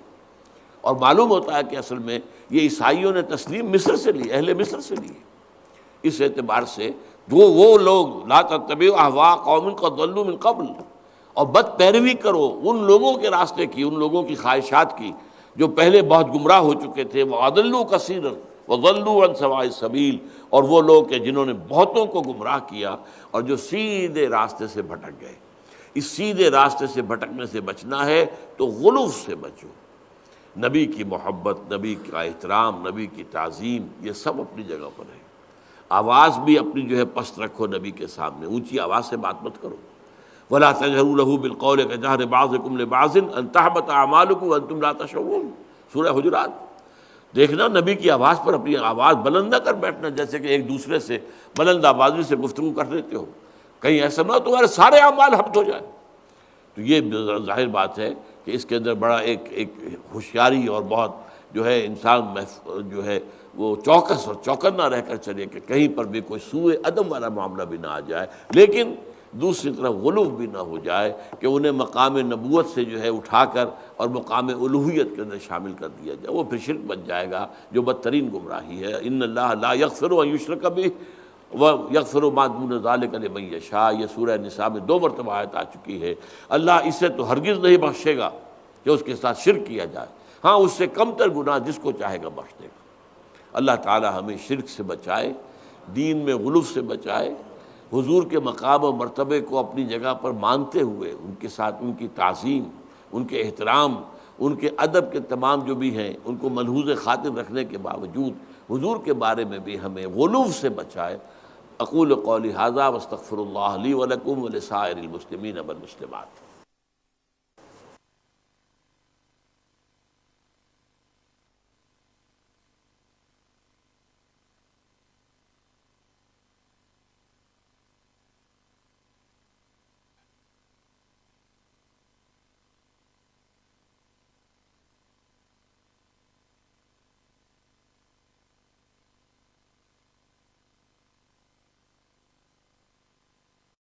اور معلوم ہوتا ہے کہ اصل میں یہ عیسائیوں نے تسلیم مصر سے لی، اہل مصر سے لی. اس اعتبار سے وہ لوگ لا تتبعوا اهواء قوم قد ضلوا من قبل، اور بد پیروی کرو ان لوگوں کے راستے کی، ان لوگوں کی خواہشات کی جو پہلے بہت گمراہ ہو چکے تھے. وَأَضَلُّوا كَثِيرًا وَضَلُّوا عَنْ سَوَاءِ السَّبِيلِ. اور وہ لوگ کہ جنہوں نے بہتوں کو گمراہ کیا اور جو سیدھے راستے سے بھٹک گئے. اس سیدھے راستے سے بھٹکنے سے بچنا ہے تو غلو سے بچو. نبی کی محبت، نبی کا احترام، نبی کی تعظیم، یہ سب اپنی جگہ پر ہے. آواز بھی اپنی جو ہے پست رکھو نبی کے سامنے، اونچی آواز سے بات مت کرو. وَلَا تَجْهَرُوا لَهُ بِالْقَوْلِ كَجَهْرِ بَعْضِكُمْ لِبَعْضٍ أَن تَحْبَطَ أَعْمَالُكُمْ وَأَنْتُمْ لَا تَشْعُرُونَ. سورہ حجرات. دیکھنا نبی کی آواز پر اپنی آواز بلند نہ کر بیٹھنا جیسے کہ ایک دوسرے سے بلند آوازی سے گفتگو کر لیتے ہو، کہیں ایسا نہ ہو تمہارے سارے اعمال حبط ہو جائیں. تو یہ ظاہر بات ہے کہ اس کے اندر بڑا ایک ہوشیاری اور بہت جو ہے انسان جو ہے وہ چوکس اور چوکنا رہ کر چلے کہ کہیں پر بھی کوئی سوء ادب والا معاملہ بھی نہ آ جائے، لیکن دوسری طرف غلو بھی نہ ہو جائے کہ انہیں مقام نبوت سے جو ہے اٹھا کر اور مقام الوہیت کے اندر شامل کر دیا جائے. وہ پھر شرک بن جائے گا جو بدترین گمراہی ہے. ان اللہ لا یغفر ان یشرک بہ ویغفر ما دون ذلک لمن یشاء. یہ سورہ نساء میں 2 مرتبہ آیت آ چکی ہے. اللہ اسے تو ہرگز نہیں بخشے گا کہ اس کے ساتھ شرک کیا جائے، ہاں اس سے کم تر گناہ جس کو چاہے گا بخش دے گا. اللہ تعالی ہمیں شرک سے بچائے، دین میں غلو سے بچائے، حضور کے مقام و مرتبے کو اپنی جگہ پر مانتے ہوئے ان کے ساتھ ان کی تعظیم، ان کے احترام، ان کے ادب کے تمام جو بھی ہیں ان کو ملحوظ خاطر رکھنے کے باوجود حضور کے بارے میں بھی ہمیں غلو سے بچائے. اقول قولی ھذا واستغفر اللہ لی ولکم ولسائر المسلمین والمسلمات۔